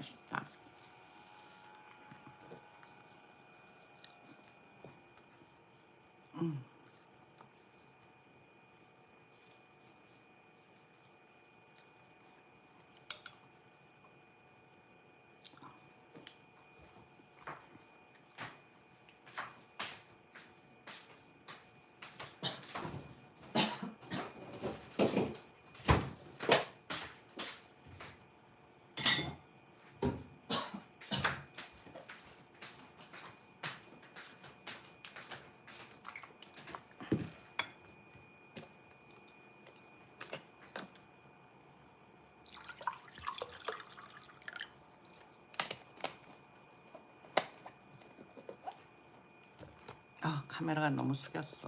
맛있다. 아, 카메라가 너무 숙였어.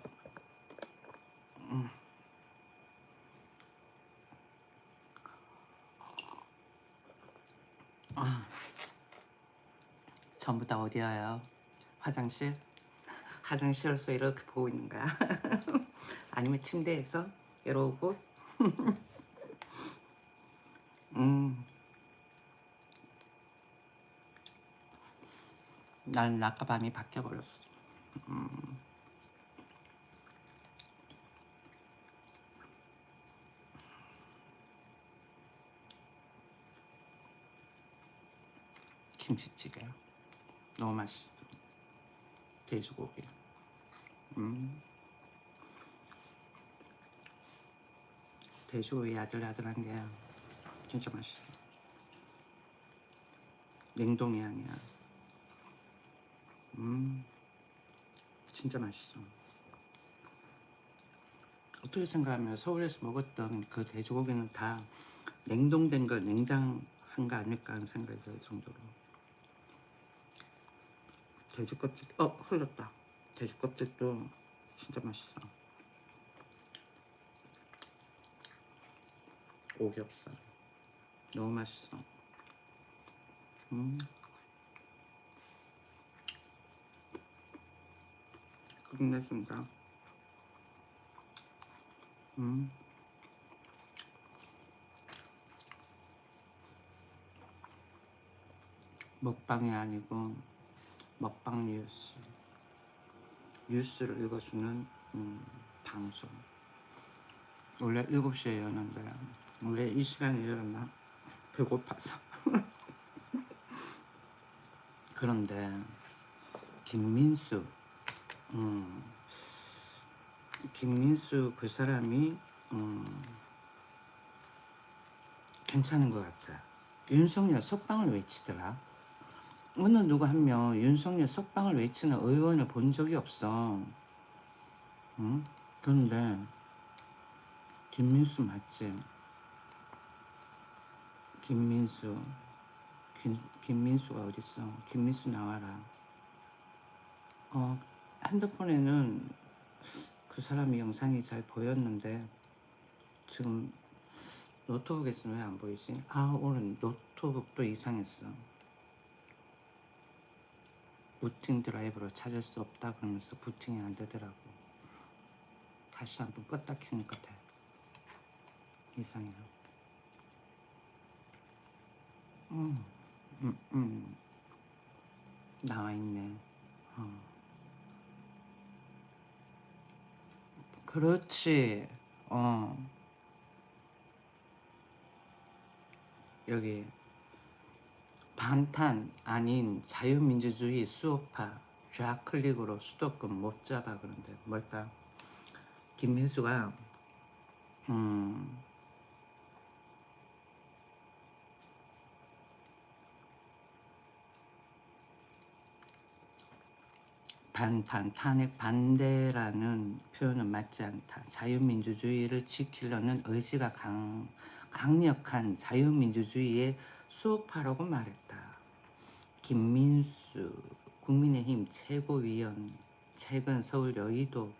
전부 다 어디야요? 화장실? 화장실에서 이렇게 보고 있는 거야? 아니면 침대에서 이러고? 난 낮과 밤이 바뀌어버렸어. 김치찌개 너무 맛있어. 돼지고기. 돼지고기 야들야들한 게 진짜 맛있어. 냉동이 아니야. 진짜 맛있어. 어떻게 생각하면 서울에서 먹었던 그 돼지고기는 다 냉동된 거, 냉장한 거 아닐까 하는 생각이 들 정도로. 돼지 껍질, 흘렀다. 돼지 껍질도 진짜 맛있어. 오겹살 너무 맛있어. 끝내준다. 먹방이 아니고 먹방 뉴스를 읽어주는 방송. 원래 7시에 여는데 원래 이 시간에 열었나? 배고파서. 그런데 김민수 그 사람이 괜찮은 것 같아. 윤석열 석방을 외치더라. 어느 누구 한 명 윤석열 석방을 외치는 의원을 본 적이 없어. 그런데 김민수 맞지? 김민수가 어딨어? 김민수 나와라. 핸드폰에는 그 사람의 영상이 잘 보였는데 지금 노트북에서는 왜 안 보이지? 오늘 노트북도 이상했어. 부팅 드라이브로 찾을 수 없다 그러면서 부팅이 안 되더라고. 다시 한번 껐다 켜니까 돼. 이상해요. 나와있네. 그렇지. 여기 방탄 아닌 자유민주주의 수호파 좌클릭으로 수도권 못 잡아. 그런데 뭘까? 김민수가 탄핵 반대라는 표현은 맞지 않다. 자유민주주의를 지키려는 의지가 강력한 자유민주주의의 수호파라고 말했다. 김민수 국민의힘 최고위원 최근 서울 여의도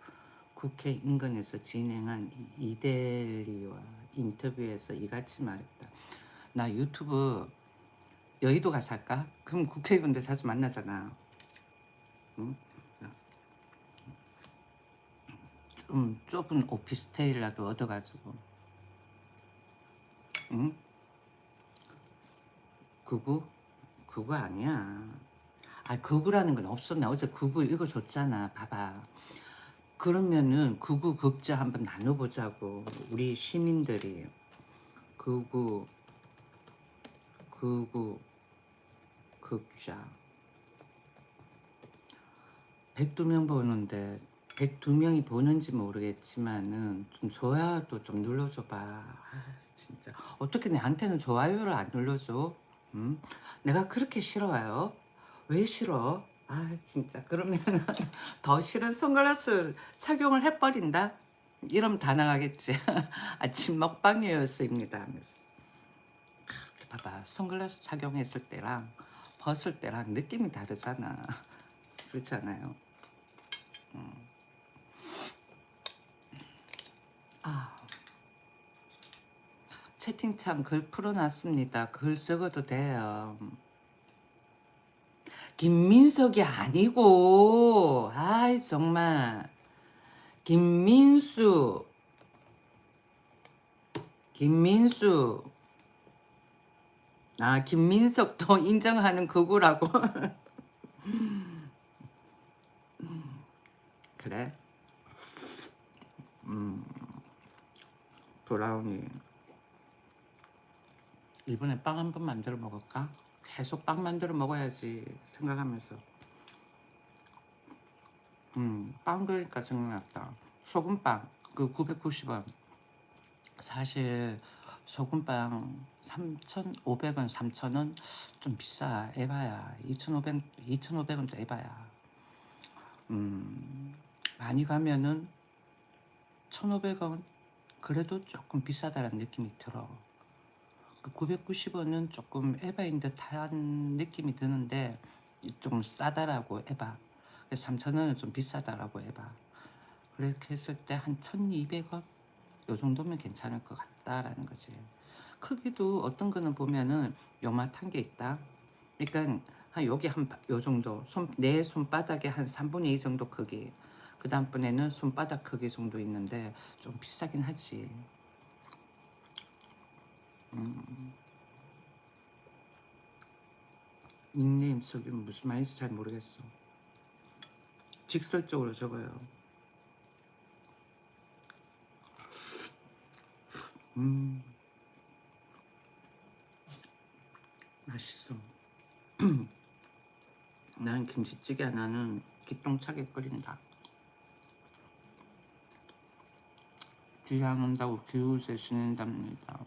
국회 인근에서 진행한 이대리와 인터뷰에서 이같이 말했다. 나 유튜브 여의도 가서 할까? 그럼 국회의원들 자주 만나잖아. 응? 좀 좁은 오피스텔이라도 얻어가지고. 응? 그거 그거 아니야. 아, 극우라는 건 없어. 나 어제 극우 읽어줬잖아. 봐봐. 그러면은 극우 극자 한번 나눠보자고. 우리 시민들이 극우 극우 극자 102명 보는데 102명이 보는지 모르겠지만은 좀 좋아요도 좀 눌러줘봐. 아, 진짜 어떻게 내한테는 좋아요를 안 눌러줘? 응? 내가 그렇게 싫어요? 왜 싫어? 아, 진짜 그러면 더 싫은 선글라스 착용을 해버린다? 이러면 다 나가겠지. 아침 먹방이었습니다 하면서. 봐봐, 선글라스 착용했을 때랑 벗을 때랑 느낌이 다르잖아. 그렇잖아요. 아, 채팅창 글 풀어놨습니다. 글 적어도 돼요. 김민석이 아니고, 아이 정말 김민수, 김민수. 아, 김민석도 인정하는 극우라고. 그래? 브라우니. 이번에 빵 한 번 만들어 먹을까? 계속 빵 만들어 먹어야지 생각하면서. 빵 그러니까 생각났다. 소금빵 그 990원. 사실 소금빵 3,500원, 3,000원 좀 비싸. 에바야. 2,500원도 에바야. 많이 가면은 1,500원. 그래도 조금 비싸다는 느낌이 들어. 990원은 조금 에바인 듯한 느낌이 드는데 좀 싸다라고 에바. 3,000원은 좀 비싸다라고 에바. 그렇게 했을 때 한 1,200원? 요 정도면 괜찮을 것 같다라는 거지. 크기도 어떤 거는 보면은 요만한 게 있다. 그러니까 한 여기 요 정도. 내 손바닥의 한 3분의 2 정도 크기. 그 다음번에는 손바닥 크기 정도 있는데 좀 비싸긴 하지. 닉네임 저기 무슨 말인지 잘 모르겠어. 직설적으로 적어요. 맛있어. 난 김치찌개 하나는 기똥차게 끓인다. 귀한 온다고 기우제 지낸답니다.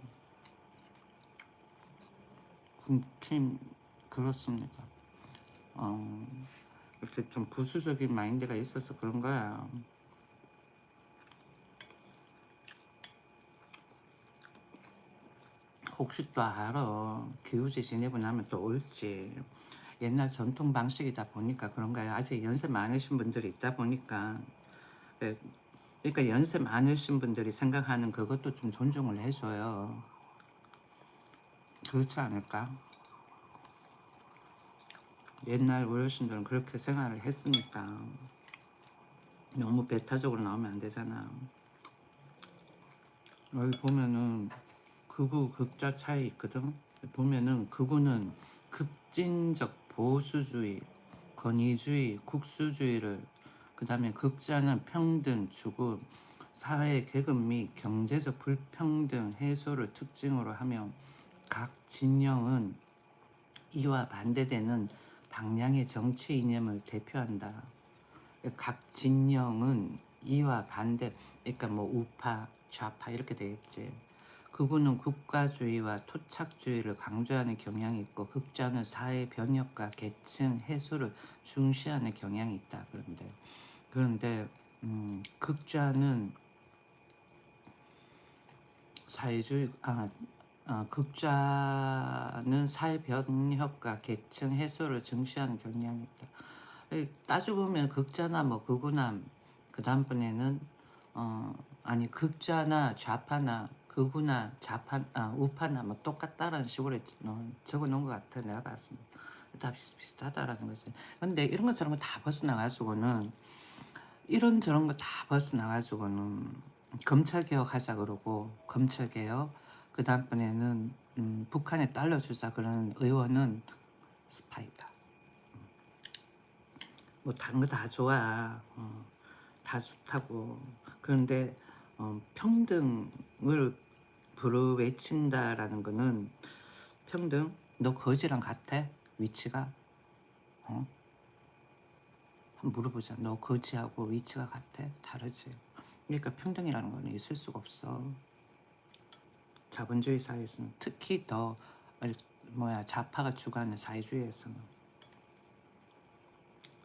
군킴 그렇습니다. 이렇게 좀 부수적인 마인드가 있어서 그런 거야. 혹시 또 알아. 기우제 지내고 나면 또 올지. 옛날 전통 방식이다 보니까 그런 거야. 아직 연세 많으신 분들이 있다 보니까. 네, 그러니까 연세 많으신 분들이 생각하는 그것도 좀 존중을 해줘요. 그렇지 않을까? 옛날 어르신들은 그렇게 생활을 했으니까 너무 배타적으로 나오면 안 되잖아. 여기 보면은 극우 극자 차이 있거든. 보면은 극우는 급진적 보수주의, 권위주의, 국수주의를, 그 다음에 극자는 평등, 추구, 사회 계급 및 경제적 불평등 해소를 특징으로 하며 각 진영은 이와 반대되는 방향의 정치 이념을 대표한다. 각 진영은 이와 반대, 그러니까 뭐 우파, 좌파 이렇게 되겠지. 극우는 국가주의와 토착주의를 강조하는 경향이 있고 극자는 사회 변혁과 계층 해소를 중시하는 경향이 있다. 그런데 극자는 사회주의 극자는 사회 변혁과 계층 해소를 중시하는 경향이 있다. 따지고 보면 극자나 뭐 극우나 그 다음번에는 아니 극자나 좌파나 극우나 좌파 우파나 뭐 똑같다라는 식으로 적어 놓은 것 같아. 내가 봤습니다. 다 비슷비슷하다라는 거지. 근데 이런 것 저런 거 다 벗어나가지고는 이런 저런 거 다 벗어나가지고는 검찰개혁 하자 그러고 검찰개혁 그 다음번에는 북한에 달러 주자 그러는 의원은 스파이다. 뭐 다른 거 다 좋아. 다 좋다고. 그런데 평등을 부르외친다라는 거는 평등? 너 거지랑 같아? 위치가? 어? 한번 물어보자. 너 거지하고 위치가 같아? 다르지. 그러니까 평등이라는 거는 있을 수가 없어. 자본주의 사회에서는 특히 더 좌파가 주관하는 사회주의에서는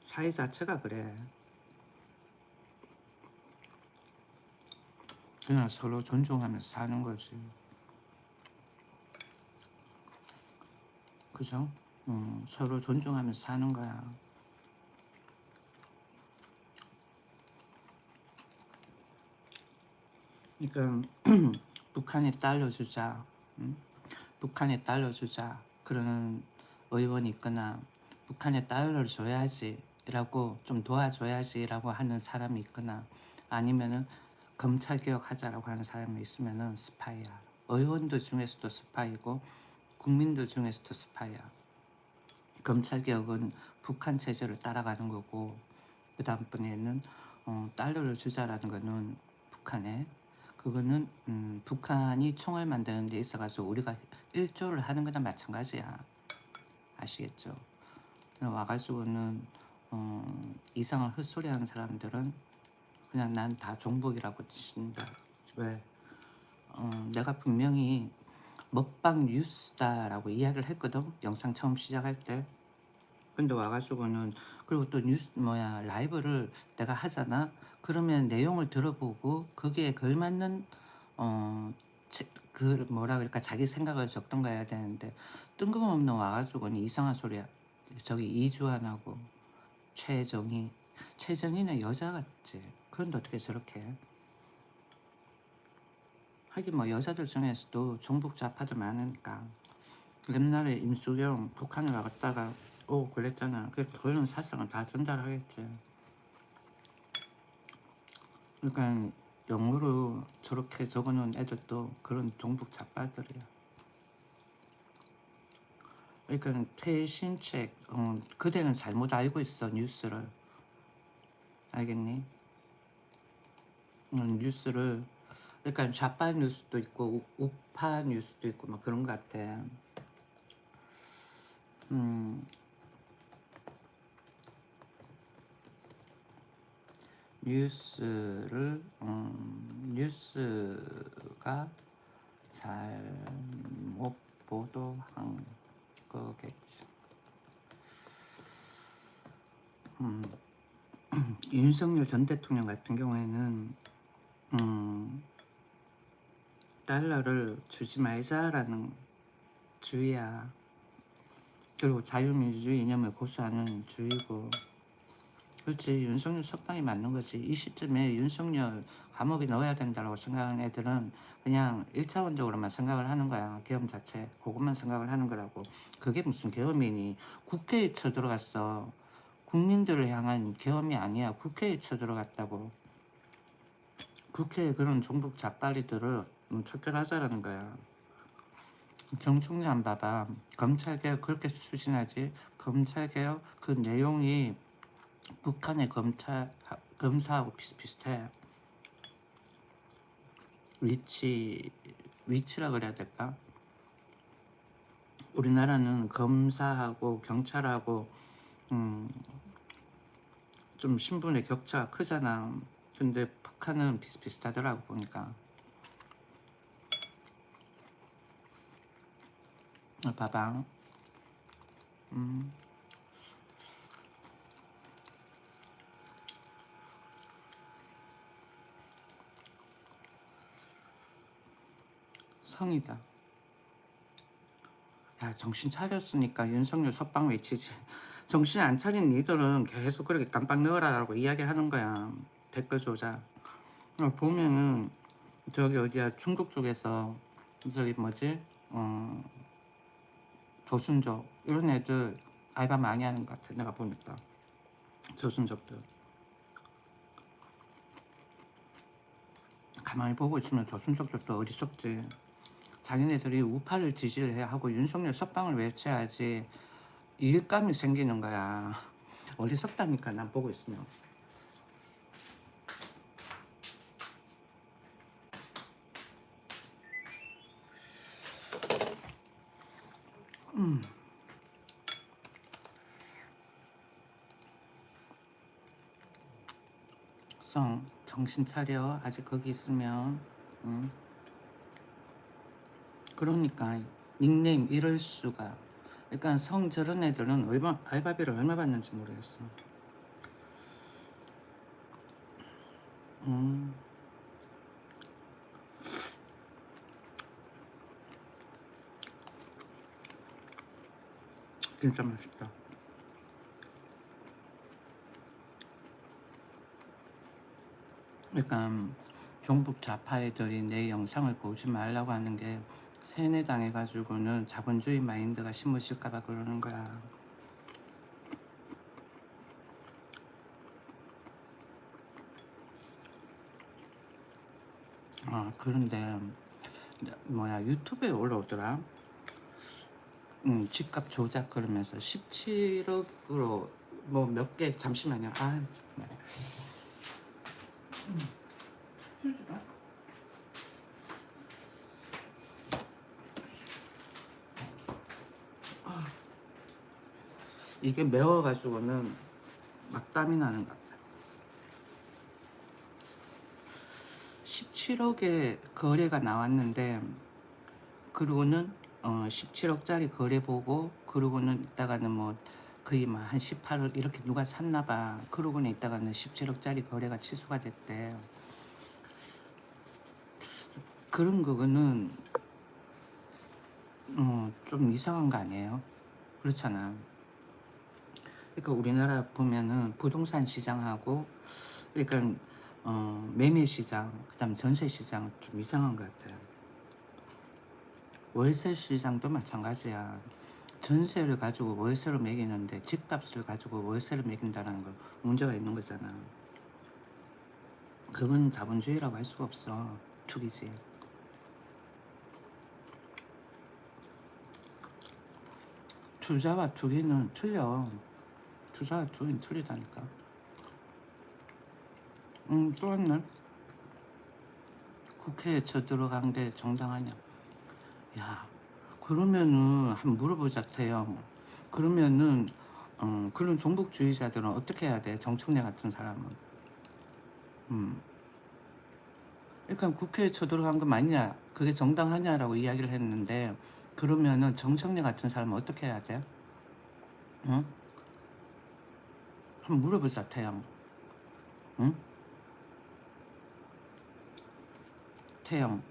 사회 자체가 그래. 그냥 서로 존중하면서 사는 거지. 그죠? 서로 존중하면서 사는 거야. 그러니까 북한에 달러 주자, 북한에 달러 주자 그러는 의원이 있거나 북한에 달러를 줘야지라고 좀 도와줘야지라고 하는 사람이 있거나 아니면은 검찰 개혁하자라고 하는 사람이 있으면은 스파이야. 의원들 중에서도 스파이고 국민들 중에서도 스파이야. 검찰 개혁은 북한 체제를 따라가는 거고 그 다음번에는 달러를 주자라는 거는 북한에 그거는 북한이 총을 만드는 데 있어가지고 우리가 일조를 하는 거나 마찬가지야. 아시겠죠? 와가지고는 이상한 헛소리하는 사람들은 그냥 난 다 종북이라고 친다. 왜? 내가 분명히 먹방 뉴스다라고 이야기를 했거든. 영상 처음 시작할 때. 근데 와가지고는 그리고 또 뉴스 라이브를 내가 하잖아. 그러면 내용을 들어보고 거기에 걸맞는 어, 그 뭐라 그럴까 자기 생각을 적던가 해야 되는데 뜬금없는 와가지고는 이상한 소리야. 저기 이주환하고 최정희는 여자 같지. 그런데 어떻게 저렇게 해? 하긴 뭐 여자들 중에서도 종북 좌파들 많으니까. 옛날에 임수경 북한을 나갔다가 오 그랬잖아. 그런 사실은 다 전달하겠지. 그러니까 영어로 저렇게 적어놓은 애들도 그런 종북 좌파들이야. 그러니까 최신책 그대는 잘못 알고 있어 뉴스를. 알겠니? 뉴스를 그러니까 좌파 뉴스도 있고 우파 뉴스도 있고 막 그런 것 같아. 음, 뉴스가 잘못 보도한 거겠지. 윤석열 전 대통령 같은 경우에는 달러를 주지 말자라는 주의야. 그리고 자유민주주의 이념을 고수하는 주의고. 그렇지. 윤석열 석방이 맞는 거지. 이 시점에 윤석열 감옥에 넣어야 된다고 생각하는 애들은 그냥 1차원적으로만 생각을 하는 거야. 계엄 자체. 그것만 생각을 하는 거라고. 그게 무슨 계엄이니. 국회에 쳐들어갔어. 국민들을 향한 계엄이 아니야. 국회에 쳐들어갔다고. 국회에 그런 종북 좌빨이들을 척결하자라는 거야. 정청래 봐봐. 검찰개혁 그렇게 추진하지. 검찰개혁 그 내용이 북한의 검사하고 비슷비슷해. 위치라 그래야 될까? 우리나라는 검사하고 경찰하고 좀 신분의 격차가 크잖아. 근데 북한은 비슷비슷하더라고 보니까. 봐봐. 성이다. 야 정신 차렸으니까 윤석열 석방 외치지. 정신 안 차린 니들은 계속 그렇게 깜빡 넣으라고 이야기하는 거야. 댓글 조작. 보면은 저기 어디야 중국 쪽에서 저기 뭐지 조순적 이런 애들 알바 많이 하는 것 같아. 내가 보니까 조순적들 가만히 보고 있으면 조순적들도 어리석지. 자기네들이 우파를 지지를 해야 하고 윤석열 석방을 외쳐야지 일감이 생기는 거야. 어리석다니까 난 보고 있으면. 성 정신 차려. 아직 거기 있으면. 응? 그러니까 닉네임 이럴 수가. 그러니까 성 저런 애들은 얼마 알바비를 얼마 받는지 모르겠어. 음, 진짜 맛있다. 그러니까 종북 좌파 애들이 내 영상을 보지 말라고 하는 게 세뇌당해가지고는 자본주의 마인드가 심으실까봐 그러는 거야. 그런데 뭐야 유튜브에 올라오더라. 집값 조작 그러면서 17억으로 뭐 몇 개 잠시만요. 정말. 이게 매워가지고는 막 땀이 나는 것 같아. 17억의 거래가 나왔는데 그러고는 17억짜리 거래 보고 그러고는 있다가는 뭐 거의 막 한 18억 이렇게 누가 샀나 봐. 그러고는 있다가는 17억짜리 거래가 취소가 됐대. 그런 거는 좀 이상한 거 아니에요? 그렇잖아. 그러니까 우리나라 보면은 부동산 시장하고 그러니까 매매 시장 그다음 전세 시장 좀 이상한 것 같아요. 월세 시장도 마찬가지야. 전세를 가지고 월세로 매기는데 집값을 가지고 월세를 매긴다는 거 문제가 있는 거잖아. 그건 자본주의라고 할 수가 없어. 투기지. 투자와 투기는 틀려. 투자와 투기는 틀리다니까. 또 왔네. 국회에 저 들어간 게 정당하냐. 야, 그러면은 한번 물어보자, 태영. 그러면은 그런 종북주의자들은 어떻게 해야 돼? 정청래 같은 사람은. 음. 그러니까 국회에 쳐들어간 거 맞냐? 그게 정당하냐라고 이야기를 했는데 그러면은 정청래 같은 사람은 어떻게 해야 돼? 응? 한번 물어보자, 태영. 응? 태영.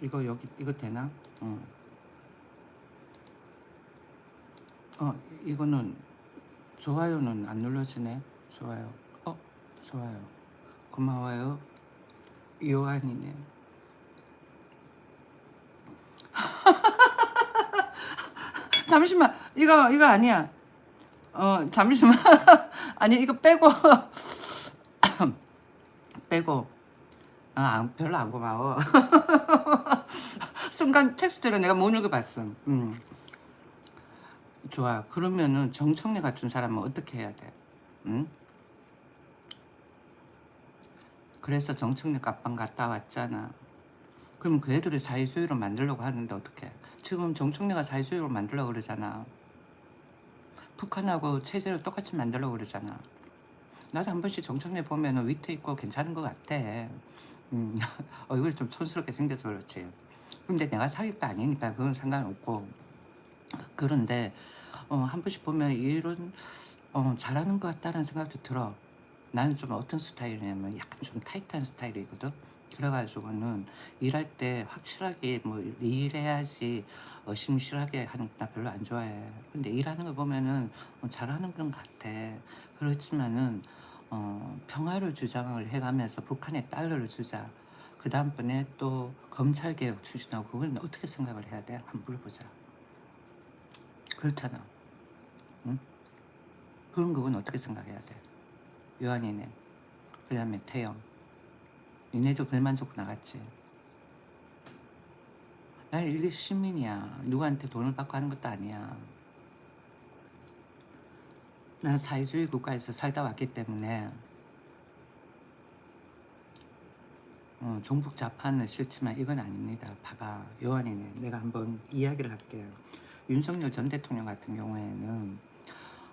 이거 여기 이거 되나? 응. 이거는 좋아요는 안 눌러지네. 좋아요. 좋아요. 고마워요. 요한이네. 잠시만. 이거 아니야. 잠시만. 아니 이거 빼고 빼고. 별로 안 고마워. 순간 텍스트를 내가 못 읽어봤음. 좋아. 그러면은 정청래 같은 사람은 어떻게 해야 돼? 응? 그래서 정청래 갑방 갔다 왔잖아. 그럼 그 애들을 사회주의로 만들려고 하는데 어떡해? 지금 정청래가 사회주의로 만들려고 그러잖아. 북한하고 체제를 똑같이 만들려고 그러잖아. 나도 한 번씩 정청래 보면 위트 있고 괜찮은 것 같아. 얼굴이 좀 촌스럽게 생겨서 그렇지. 근데 내가 사귈 거 아니니까 그건 상관없고. 그런데 한 번씩 보면 이런 잘하는 것 같다는 생각도 들어. 나는 좀 어떤 스타일이냐면 약간 좀 타이트한 스타일이거든. 그래가지고는 일할 때 확실하게 뭐 일해야지 심실하게 하는 거 나 별로 안 좋아해. 근데 일하는 거 보면은 잘하는 건 같아. 그렇지만은 평화를 주장을 해가면서 북한에 달러를 주자. 그 다음번에 또 검찰개혁 추진하고 그건 어떻게 생각을 해야 돼? 한번 물어보자. 그렇잖아. 응? 그런 그건 어떻게 생각해야 돼? 요한이네. 그 다음에 태영. 니네도 글만 적고 나갔지. 난 일개 시민이야. 누구한테 돈을 받고 하는 것도 아니야. 난 사회주의 국가에서 살다 왔기 때문에 종북 좌파는 싫지만 이건 아닙니다. 봐봐, 요한이네. 내가 한번 이야기를 할게요. 윤석열 전 대통령 같은 경우에는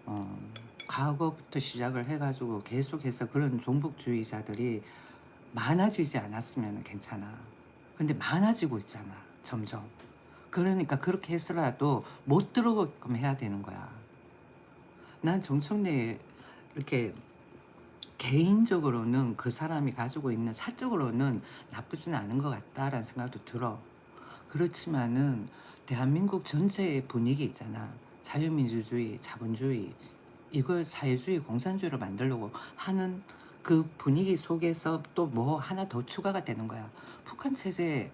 어, 과거부터 시작을 해가지고 계속해서 그런 종북주의자들이 많아지지 않았으면 괜찮아. 근데 많아지고 있잖아, 점점. 그러니까 그렇게 해서라도 못 들어오게끔 해야 되는 거야. 난 정청래 이렇게 개인적으로는 그 사람이 가지고 있는 사적으로는 나쁘지는 않은 것 같다라는 생각도 들어. 그렇지만은 대한민국 전체의 분위기 있잖아. 자유민주주의, 자본주의, 이걸 사회주의, 공산주의로 만들려고 하는 그 분위기 속에서 또 뭐 하나 더 추가가 되는 거야. 북한 체제,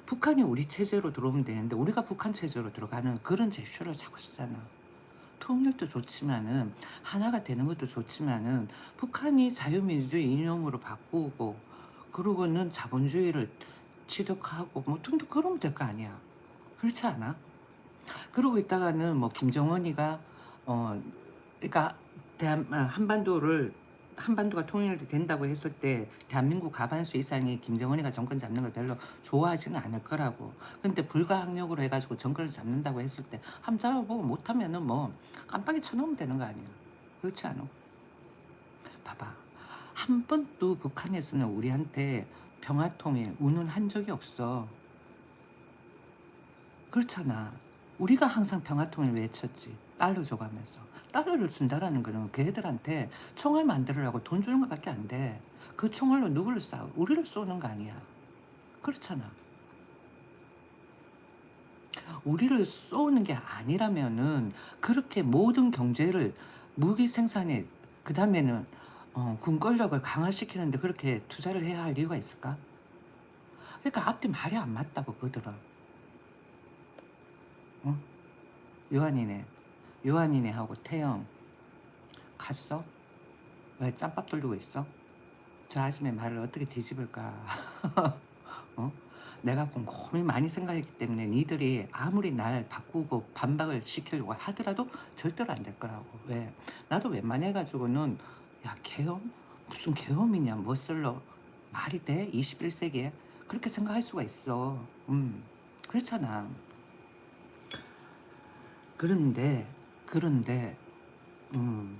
북한이 우리 체제로 들어오면 되는데 우리가 북한 체제로 들어가는 그런 제스처를 자꾸 쓰잖아. 통일도 좋지만은 하나가 되는 것도 좋지만은 북한이 자유민주주의 이념으로 바꾸고 그러고는 자본주의를 취득하고 뭐 등등 그러면 될 거 아니야. 그렇지 않아? 그러고 있다가는 뭐 김정은이가 그러니까 한반도가 통일이 된다고 했을 때 대한민국 과반수 이상이 김정은이가 정권 잡는 걸 별로 좋아하지는 않을 거라고. 근데 불가항력으로 해가지고 정권을 잡는다고 했을 때 한번 잡아보고 못하면은 뭐 깜빡이 쳐놓으면 되는 거 아니야. 그렇지 않아? 봐봐. 한 번도 북한에서는 우리한테 평화통일 운운한 적이 없어. 그렇잖아. 우리가 항상 평화통일 외쳤지. 달러 줘가면서. 달러를 준다라는 거는 걔들한테 총알 만들으라고 돈 주는 것밖에 안 돼. 그 총알로 누구를 쏴? 우리를 쏘는 거 아니야. 그렇잖아. 우리를 쏘는 게 아니라면은 그렇게 모든 경제를 무기 생산에 그 다음에는 군권력을 강화시키는데 그렇게 투자를 해야 할 이유가 있을까? 그러니까 앞뒤 말이 안 맞다고 그들은. 응? 요한이네. 요한이네 하고 태영 갔어? 왜 짬밥 돌리고 있어? 저 아줌의 말을 어떻게 뒤집을까? 어? 내가 곰곰이 많이 생각했기 때문에 니들이 아무리 날 바꾸고 반박을 시키려고 하더라도 절대로 안 될 거라고. 왜? 나도 웬만해가지고는 야 계엄? 무슨 계엄이냐 머슬러 말이 돼? 21세기에? 그렇게 생각할 수가 있어. 그렇잖아. 그런데 음,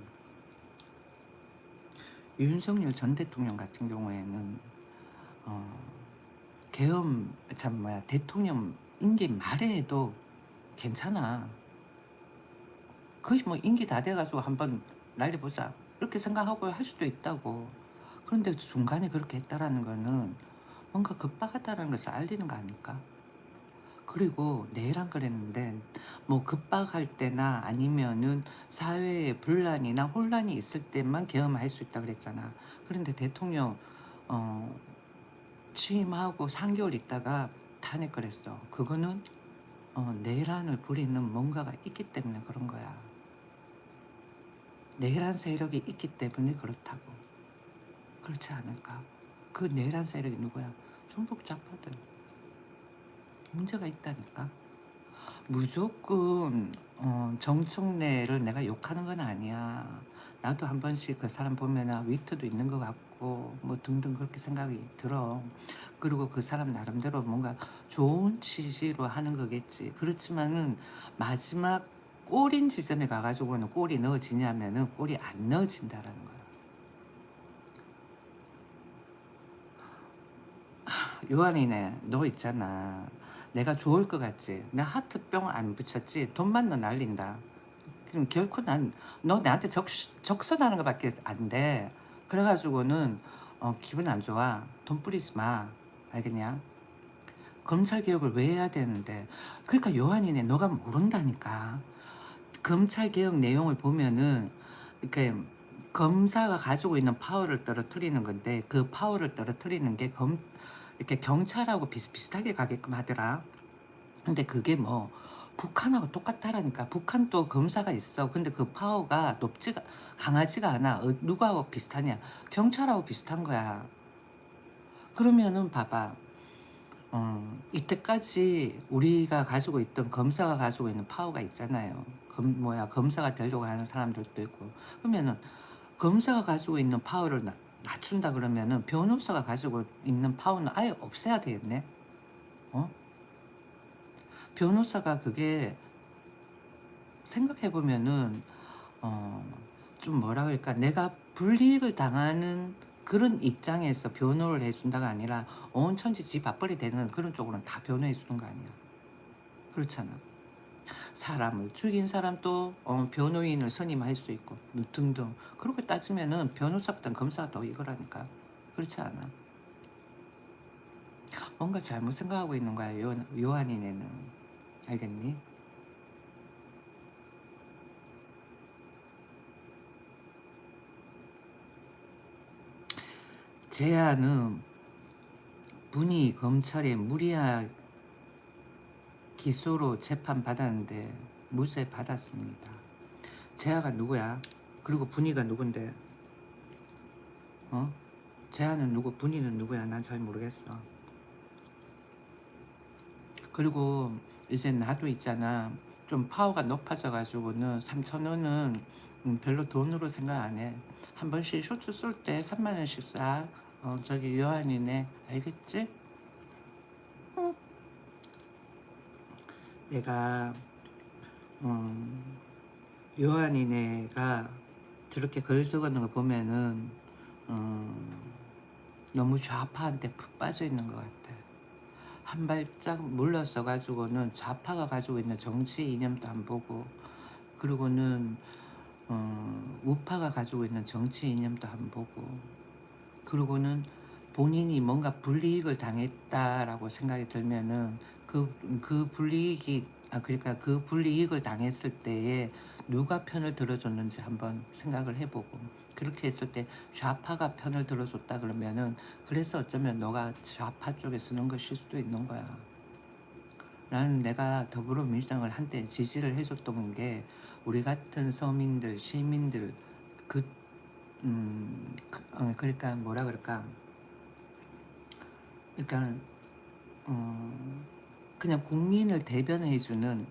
윤석열 전 대통령 같은 경우에는 어, 계엄 참 뭐야 대통령 임기 말에 해도 괜찮아. 거의 뭐 임기 다 돼가지고 한번 날려보자 이렇게 생각하고 할 수도 있다고. 그런데 중간에 그렇게 했다라는 거는 뭔가 급박하다는 것을 알리는 거 아닐까? 그리고 내일 안 그랬는데 뭐 급박할 때나 아니면은 사회에 분란이나 혼란이 있을 때만 계엄할 수 있다 그랬잖아. 그런데 대통령 어, 취임하고 3개월 있다가 탄핵을 했어. 그거는 내란을 부리는 뭔가가 있기 때문에 그런 거야. 내란 세력이 있기 때문에 그렇다고. 그렇지 않을까? 그 내란 세력이 누구야? 종북 좌파들. 문제가 있다니까. 무조건 정청래를 내가 욕하는 건 아니야. 나도 한 번씩 그 사람 보면 위트도 있는 것 같고 뭐 등등 그렇게 생각이 들어. 그리고 그 사람 나름대로 뭔가 좋은 취지로 하는 거겠지. 그렇지만은 마지막 골인 지점에 가가지고는 골이 넣어지냐면은 골이 안 넣어진다라는 거야. 요한이네, 너 있잖아. 내가 좋을 것 같지? 나 하트병 안 붙였지? 돈만 너 날린다. 그럼 결코 너 나한테 적선하는 것밖에 안 돼. 그래가지고는 기분 안 좋아. 돈 뿌리지 마. 알겠냐? 검찰 개혁을 왜 해야 되는데? 그러니까 요한이네, 너가 모른다니까. 검찰 개혁 내용을 보면은 이렇게 검사가 가지고 있는 파워를 떨어뜨리는 건데 그 파워를 떨어뜨리는 게 이렇게 경찰하고 비슷비슷하게 가게끔 하더라. 근데 그게 뭐 북한하고 똑같다라니까. 북한도 검사가 있어. 근데 그 파워가 강하지가 않아. 누구하고 비슷하냐? 경찰하고 비슷한 거야. 그러면은 봐봐. 이때까지 우리가 가지고 있던 검사가 가지고 있는 파워가 있잖아요. 검사가 되려고 하는 사람들도 있고. 그러면은 검사가 가지고 있는 파워를 낮춘다 그러면은 변호사가 가지고 있는 파워는 아예 없애야 되겠네. 어? 변호사가 그게 생각해 보면은 어 좀 뭐라 그럴까, 내가 불이익을 당하는 그런 입장에서 변호를 해 준다가 아니라 온 천지 지 밥벌이 되는 그런 쪽으로는 다 변호해 주는 거 아니야. 그렇잖아. 사람을 죽인 사람도 변호인을 선임할 수 있고 등등. 그렇게 따지면은 변호사보단 검사가 더 이거라니까. 그렇지 않아? 뭔가 잘못 생각하고 있는 거야, 요한이네는. 알겠니? 제아는 분이 검찰에 무리한 기소로 재판받았는데 무죄 받았습니다. 재하가 누구야? 그리고 분이가 누군데? 어? 재하는 누구, 분이는 누구야? 난 잘 모르겠어. 그리고 이제 나도 있잖아. 좀 파워가 높아져 가지고는 3,000원은 별로 돈으로 생각 안 해. 한 번씩 쇼츠 쏠 때 3만 원씩 쏴. 저기 요한이네. 알겠지? 응. 내가 음, 요한이네가 저렇게 글 쓰는 거 보면은 너무 좌파한테 푹 빠져 있는 것 같아. 한 발짝 물러서 가지고는 좌파가 가지고 있는 정치 이념도 안 보고, 그리고는 우파가 가지고 있는 정치 이념도 안 보고, 그리고는 본인이 뭔가 불이익을 당했다라고 생각이 들면은 그 불이익이, 그러니까 그 불이익을 당했을 때에 누가 편을 들어줬는지 한번 생각을 해보고, 그렇게 했을 때 좌파가 편을 들어줬다 그러면은 그래서 어쩌면 너가 좌파 쪽에 쓰는 것일 수도 있는 거야. 나는 내가 더불어민주당을 한때 지지를 해줬던 게 우리 같은 서민들, 시민들, 그, 그러니까 뭐라 그럴까, 그러니까 그냥 국민을 대변해주는,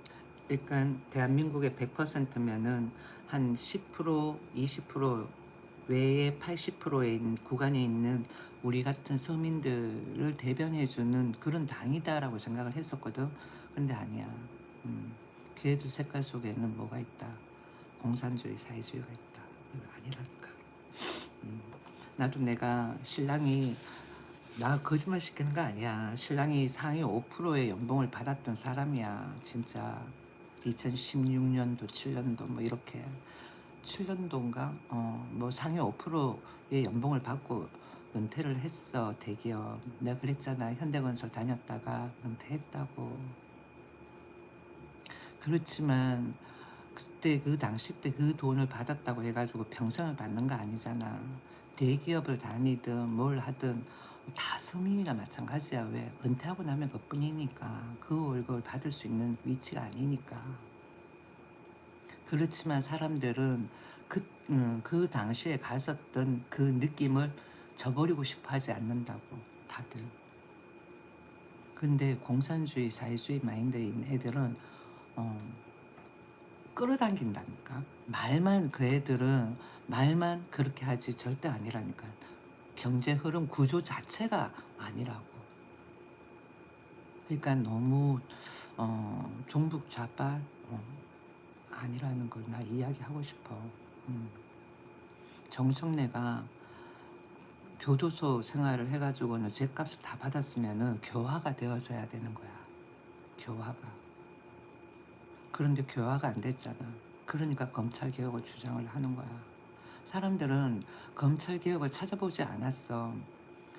그러니까 대한민국의 100%면은 한 10%, 20% 외에 80%의 구간에 있는 우리 같은 서민들을 대변해주는 그런 당이다라고 생각을 했었거든. 그런데 아니야. 걔들 색깔 속에는 뭐가 있다. 공산주의, 사회주의가 있다. 이거 아니라니까. 음. 나도 내가 신랑이, 나 거짓말 시키는 거 아니야. 신랑이 상위 5%의 연봉을 받았던 사람이야. 진짜 2016년도, 7년도 뭐 이렇게 7년도인가? 뭐 상위 5%의 연봉을 받고 은퇴를 했어. 대기업. 내가 그랬잖아. 현대건설 다녔다가 은퇴했다고. 그렇지만 그때 그 당시 때 그 돈을 받았다고 해가지고 평생을 받는 거 아니잖아. 대기업을 다니든 뭘 하든 다 서민이나 마찬가지야. 왜? 은퇴하고 나면 그뿐이니까. 그 월급을 받을 수 있는 위치가 아니니까. 그렇지만 사람들은 그 당시에 갔었던 그 느낌을 저버리고 싶어 하지 않는다고, 다들. 근데 공산주의, 사회주의 마인드인 애들은 어, 끌어당긴다니까. 그 애들은 말만 그렇게 하지 절대 아니라니까. 경제 흐름 구조 자체가 아니라고. 그러니까 너무 종북 좌빨 아니라는 걸 나 이야기하고 싶어. 음. 정청래가 교도소 생활을 해가지고는 죗값을 다 받았으면은 교화가 되어져야 되는 거야. 교화가. 그런데 교화가 안 됐잖아. 그러니까 검찰 개혁을 주장을 하는 거야. 사람들은 검찰 개혁을 찾아보지 않았어.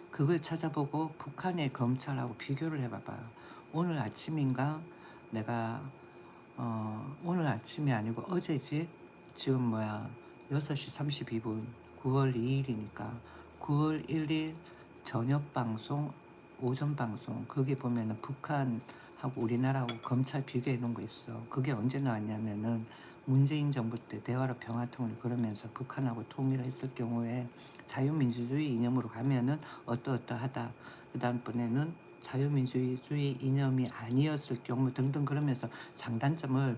그걸 찾아보고 북한의 검찰하고 비교를 해봐봐. 오늘 아침인가 내가 오늘 아침이 아니고 어제지. 지금 6시 32분 9월 2일이니까 9월 1일 저녁 방송, 오전 방송, 거기 보면은 북한하고 우리나라하고 검찰 비교해 놓은 거 있어. 그게 언제 나왔냐면은 문재인 정부 때 대화로 평화통일, 그러면서 북한하고 통일을 했을 경우에 자유민주주의 이념으로 가면은 어떠어떠하다. 그 다음번에는 자유민주주의 이념이 아니었을 경우 등등, 그러면서 장단점을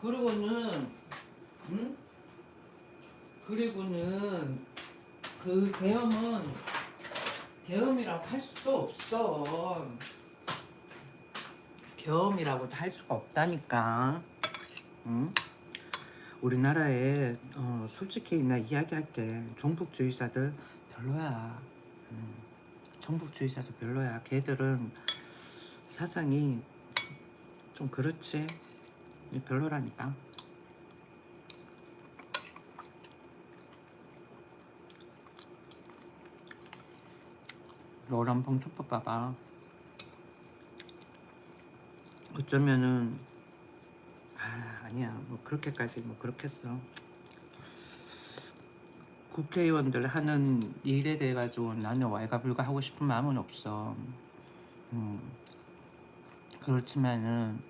그리고는 응? 그리고는 그 계엄이라고 할 수도 없어. 계엄이라고도 할 수가 없다니까. 응? 우리나라에 솔직히 나 이야기할게. 종북주의자들 별로야. 응. 종북주의자들 별로야. 걔들은 사상이 좀 그렇지. 별로라니까. 노란 봉투법 봐봐. 어쩌면은 아니야 뭐 그렇게까지 뭐 그렇겠어. 국회의원들 하는 일에 대해 가지고 나는 왈가불가하고 싶은 마음은 없어. 음, 그렇지만은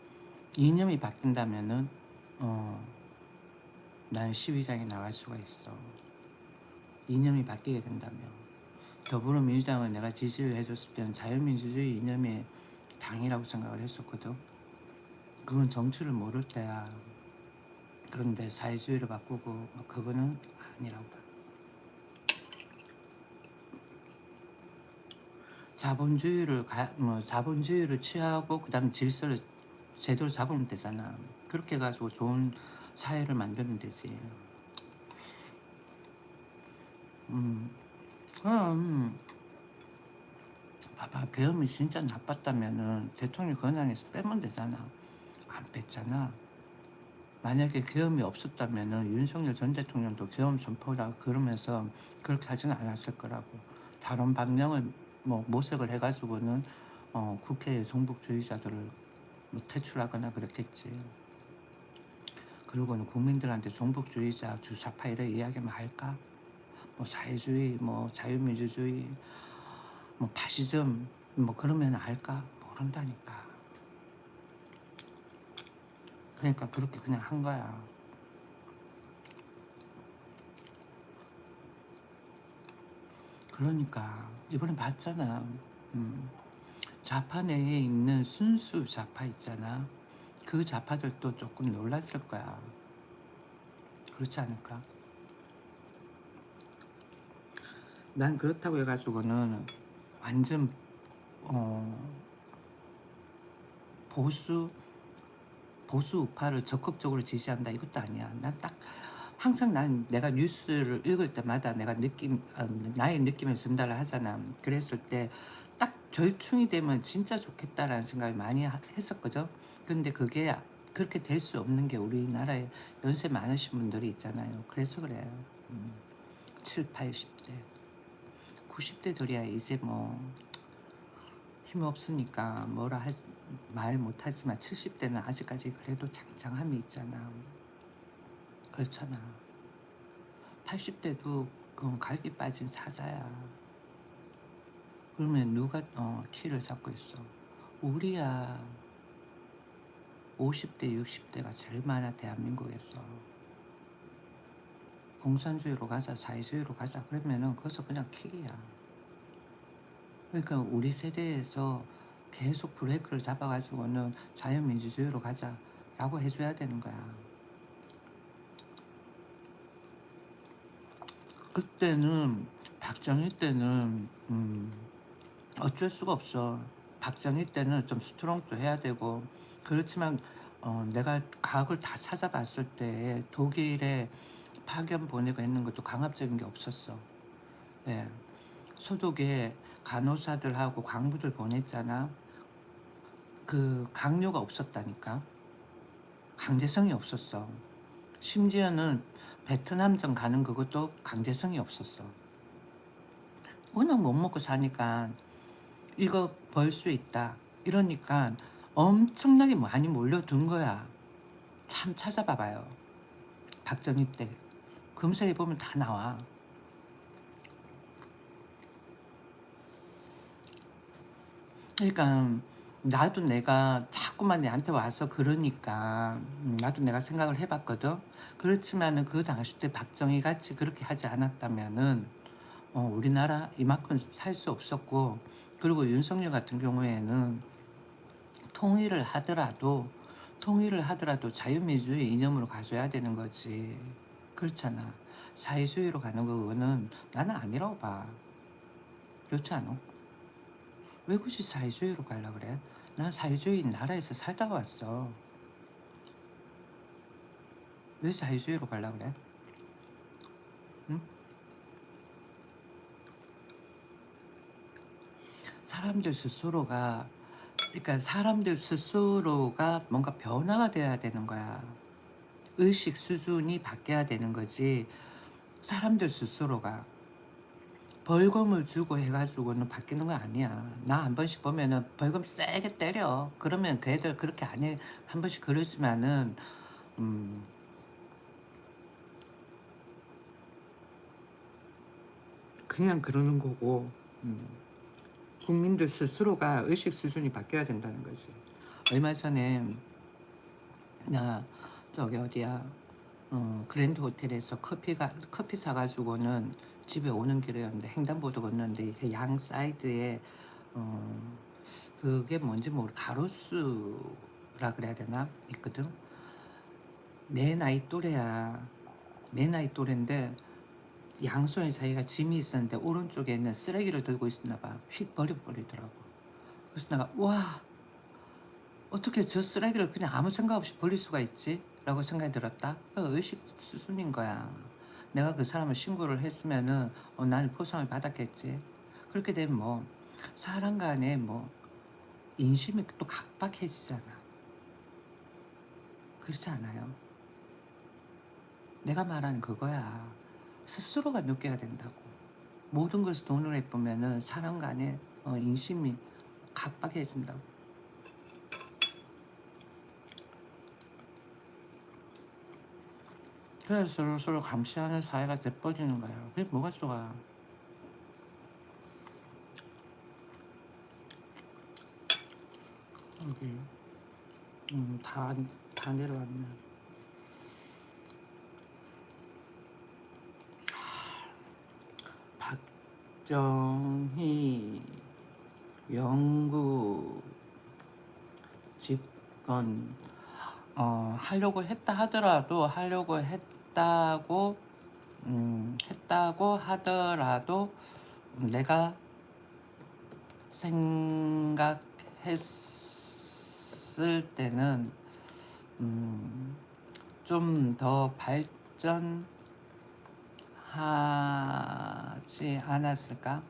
이념이 바뀐다면은 난 시위장에 나갈 수가 있어. 이념이 바뀌게 된다면. 더불어민주당을 내가 지지를 해줬을 때는 자유민주주의 이념의 당이라고 생각을 했었거든. 그건 정치를 모를 때야. 그런데 사회주의를 바꾸고 뭐 그거는 아니라고 봐. 자본주의를 취하고 그다음 질서를 제대로 잡으면 되잖아. 그렇게 해가지고 좋은 사회를 만들면 되지. 그럼 봐봐, 계엄이 진짜 나빴다면은 대통령 권한에서 빼면 되잖아. 안 뺐잖아. 만약에 계엄이 없었다면은 윤석열 전 대통령도 계엄 선포라 그러면서 그렇게 하지는 않았을 거라고. 다른 방향을 뭐 모색을 해가지고는 국회의 종북주의자들을 뭐 퇴출하거나 그랬겠지. 그리고는 국민들한테 종북주의자 주사파 이래 이야기만 할까? 뭐 사회주의, 뭐 자유민주주의, 뭐 파시즘 뭐 그러면 알까? 모른다니까. 그러니까 그렇게 그냥 한 거야. 그러니까 이번에 봤잖아. 좌파 내에 있는 순수 좌파 있잖아. 그 좌파들도 조금 놀랐을 거야. 그렇지 않을까? 난 그렇다고 해가지고는 완전 어, 보수 우파를 적극적으로 지지한다 이것도 아니야. 난 딱 항상 난 내가 뉴스를 읽을 때마다 내가 나의 느낌을 전달을 하잖아. 그랬을 때 딱 절충이 되면 진짜 좋겠다라는 생각을 많이 했었거든. 근데 그게 그렇게 될 수 없는 게 우리나라에 연세 많으신 분들이 있잖아요. 그래서 그래요. 7, 80대, 90대들이야 이제 뭐 힘 없으니까 말 못하지만 70대는 아직까지 그래도 장장함이 있잖아. 그렇잖아. 80대도 그건 갈기 빠진 사자야. 그러면 누가 키를 잡고 있어? 우리야. 50대, 60대가 제일 많아 대한민국에서. 공산주의로 가자, 사회주의로 가자 그러면은 그것도 그냥 킬이야. 그러니까 우리 세대에서 계속 브레이크를 잡아가지고는 자유민주주의로 가자라고 해줘야 되는 거야. 그때는 박정희 때는 어쩔 수가 없어. 박정희 때는 좀 스트롱도 해야 되고 그렇지만 내가 과학을 다 찾아봤을 때 독일에 파견 보내고 있는 것도 강압적인 게 없었어. 예. 소독에 간호사들하고 광부들 보냈잖아. 그 강요가 없었다니까. 강제성이 없었어. 심지어는 베트남전 가는 그것도 강제성이 없었어. 워낙 못 먹고 사니까 이거 벌 수 있다. 이러니까 엄청나게 많이 몰려든 거야. 참 찾아봐봐요. 박정희 때. 검색해보면 다 나와. 그러니까 나도 내가 자꾸만 내한테 와서 그러니까 나도 내가 생각을 해봤거든. 그렇지만은 그 당시 때 박정희 같이 그렇게 하지 않았다면은 우리나라 이만큼 살 수 없었고 그리고 윤석열 같은 경우에는 통일을 하더라도 통일을 하더라도 자유민주주의 이념으로 가져야 되는 거지. 그렇잖아. 사회주의로 가는 거는 나는 아니라고 봐. 그렇지 않아? 왜 굳이 사회주의로 가려고 그래? 난 사회주의 나라에서 살다가 왔어. 왜 사회주의로 가려고 그래? 응? 사람들 스스로가 그러니까 사람들 스스로가 뭔가 변화가 돼야 되는 거야. 의식 수준이 바뀌어야 되는 거지. 사람들 스스로가 벌금을 주고 해가지고는 바뀌는 거 아니야. 나 한 번씩 보면은 벌금 세게 때려. 그러면 그 애들 그렇게 안 해. 한 번씩 그러지만은 음, 그냥 그러는 거고 국민들 스스로가 의식 수준이 바뀌어야 된다는 거지. 얼마 전에 나 저기 어디야 그랜드 호텔에서 커피 사가지고는 집에 오는 길이었는데 횡단보도 걷는데 이제 양 사이드에 어, 그게 뭔지 모르 가로수라 그래야 되나 있거든. 내 나이 또래야. 내 나이 또래인데 양손에 자기가 짐이 있었는데 오른쪽에는 쓰레기를 들고 있었나 봐. 휙 버려버리더라고. 그래서 내가 와 어떻게 저 쓰레기를 그냥 아무 생각 없이 버릴 수가 있지? 라고 생각이 들었다. 의식 수준인 거야. 내가 그 사람을 신고를 했으면은 나는 포상을 받았겠지. 그렇게 되면 뭐 사람 간에 뭐 인심이 또 각박해지잖아. 그렇지 않아요? 내가 말하는 그거야. 스스로가 느껴야 된다고. 모든 것을 돈으로 해보면은 사람 간에 인심이 각박해진다고. 그래서 서로 감시하는 사회가 돼버리는 거야. 그게 뭐가 좋아. 여기 다 내려왔네. 박정희 영구 집권 하려고 하더라도 내가 생각했을 때는 좀 더 발전하지 않았을까?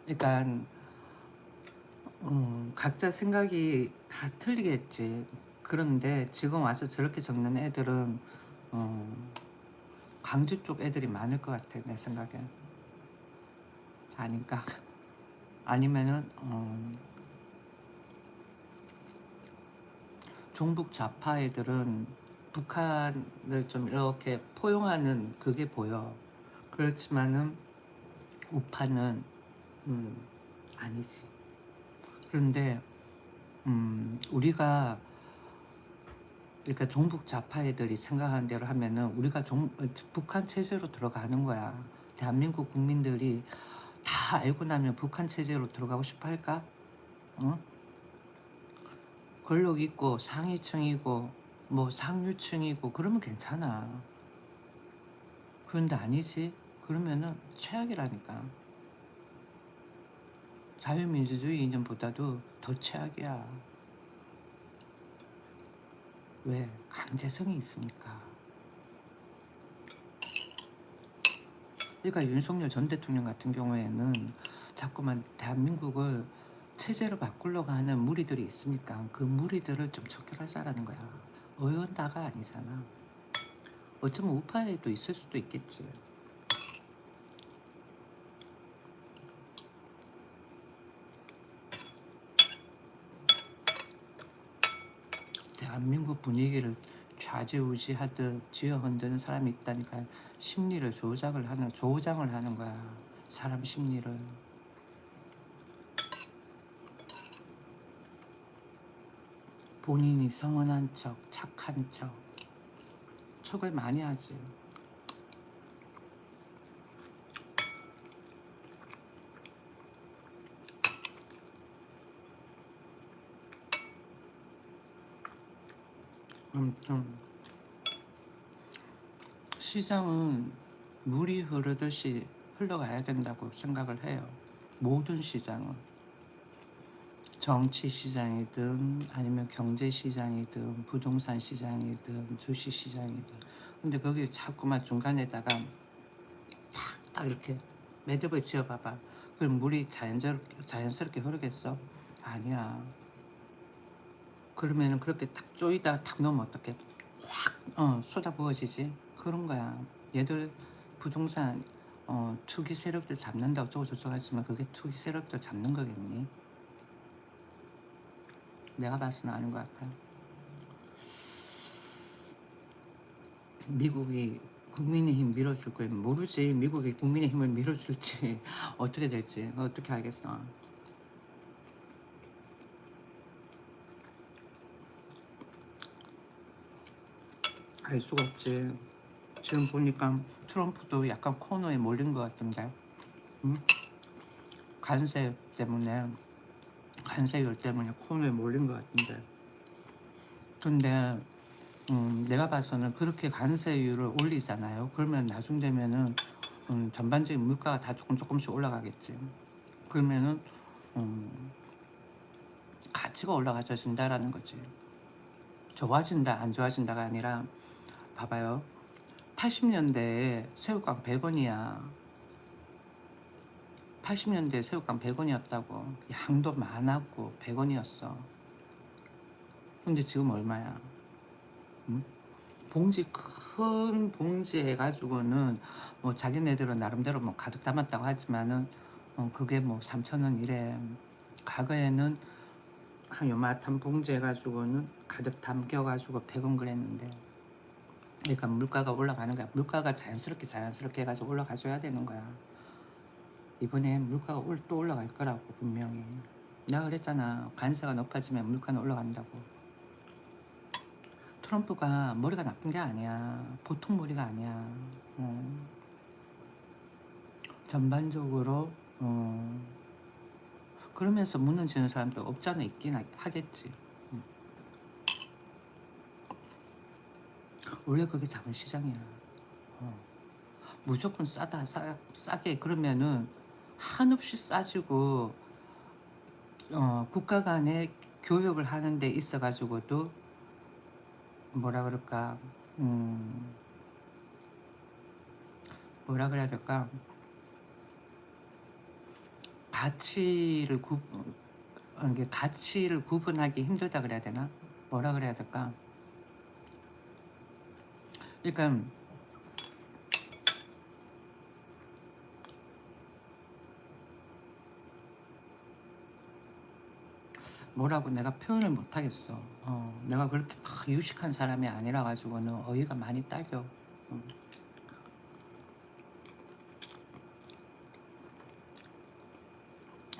그러니까 각자 생각이 다 틀리겠지. 그런데 지금 와서 저렇게 적는 애들은 광주 쪽 애들이 많을 것 같아 내 생각엔. 아닌가? 아니면은 종북 좌파 애들은 북한을 좀 이렇게 포용하는 그게 보여. 그렇지만은 우파는 아니지. 그런데 우리가 그러니까 종북 좌파 애들이 생각하는 대로 하면은 우리가 북한 체제로 들어가는 거야. 대한민국 국민들이 다 알고 나면 북한 체제로 들어가고 싶어 할까? 어? 권력 있고 상위층이고 뭐 상류층이고 그러면 괜찮아. 그런데 아니지. 그러면은 최악이라니까. 자유민주주의 이념보다도 더 최악이야. 왜? 강제성이 있으니까. 그러니까 윤석열 전 대통령 같은 경우에는 자꾸만 대한민국을 체제로 바꾸려고 하는 무리들이 있으니까 그 무리들을 좀 척결하자라는 거야. 의원 다가 아니잖아. 어쩌면 우파에도 있을 수도 있겠지. 대한민국 분위기를 좌지우지하듯 쥐어 흔드는 사람이 있다니까. 심리를 조장을 하는 거야. 사람 심리를. 본인이 성원한 척, 착한 척을 많이 하지. 아무튼 시장은 물이 흐르듯이 흘러가야 된다고 생각을 해요. 모든 시장은. 정치 시장이든 아니면 경제 시장이든 부동산 시장이든 주식 시장이든. 근데 거기 자꾸만 중간에다가 딱 이렇게 매듭을 지어봐봐. 그럼 물이 자연스럽게 흐르겠어? 아니야. 그러면은 그렇게 딱 쪼이다가 탁 넣으면 어떡해? 쏟아 부어지지. 그런 거야. 얘들 부동산 투기 세력들 잡는다고 저쩌고 하지만 그게 투기 세력들 잡는 거겠니? 내가 봐서는 아닌 것 같아. 미국이 국민의힘 밀어줄 거야. 모르지. 미국이 국민의힘을 밀어줄지 어떻게 될지 어떻게 알겠어. 알 수가 없지. 지금 보니까 트럼프도 약간 코너에 몰린 것 같던데. 응? 관세 때문에 관세율 때문에 코너에 몰린 것 같은데. 근데 내가 봐서는 그렇게 관세율을 올리잖아요. 그러면 나중 되면은 전반적인 물가가 다 조금씩 올라가겠지. 그러면은 음, 가치가 올라가진다라는 거지. 좋아진다 안 좋아진다가 아니라 봐봐요. 80년대에 새우깡 100원이야. 80년대에 새우깡 100원이었다고. 양도 많았고 100원이었어. 근데 지금 얼마야? 응? 봉지 큰 봉지 해가지고는 뭐 자기네들은 나름대로 뭐 가득 담았다고 하지만은 그게 뭐 3,000원 이래. 과거에는 한 요만한 봉지 해가지고는 가득 담겨가지고 100원 그랬는데. 그러니까 물가가 올라가는 거야. 물가가 자연스럽게 해가지고 올라가줘야 되는 거야. 이번에 물가가 또 올라갈 거라고 분명히. 내가 그랬잖아. 관세가 높아지면 물가는 올라간다고. 트럼프가 머리가 나쁜 게 아니야. 보통 머리가 아니야. 전반적으로 그러면서 무너지는 사람도 없잖아. 있긴 하겠지. 원래 그게 작은 시장이야. 무조건 싸게 그러면은 한없이 싸지고 국가 간에 교역을 하는 데 있어 가지고도 뭐라 그럴까 뭐라 그래야 될까 가치를 이게 가치를 구분하기 힘들다 그래야 되나 뭐라 그래야 될까. 그러니까 뭐라고 내가 표현을 못 하겠어. 내가 그렇게 막 유식한 사람이 아니라 가지고는 어이가 많이 딸려.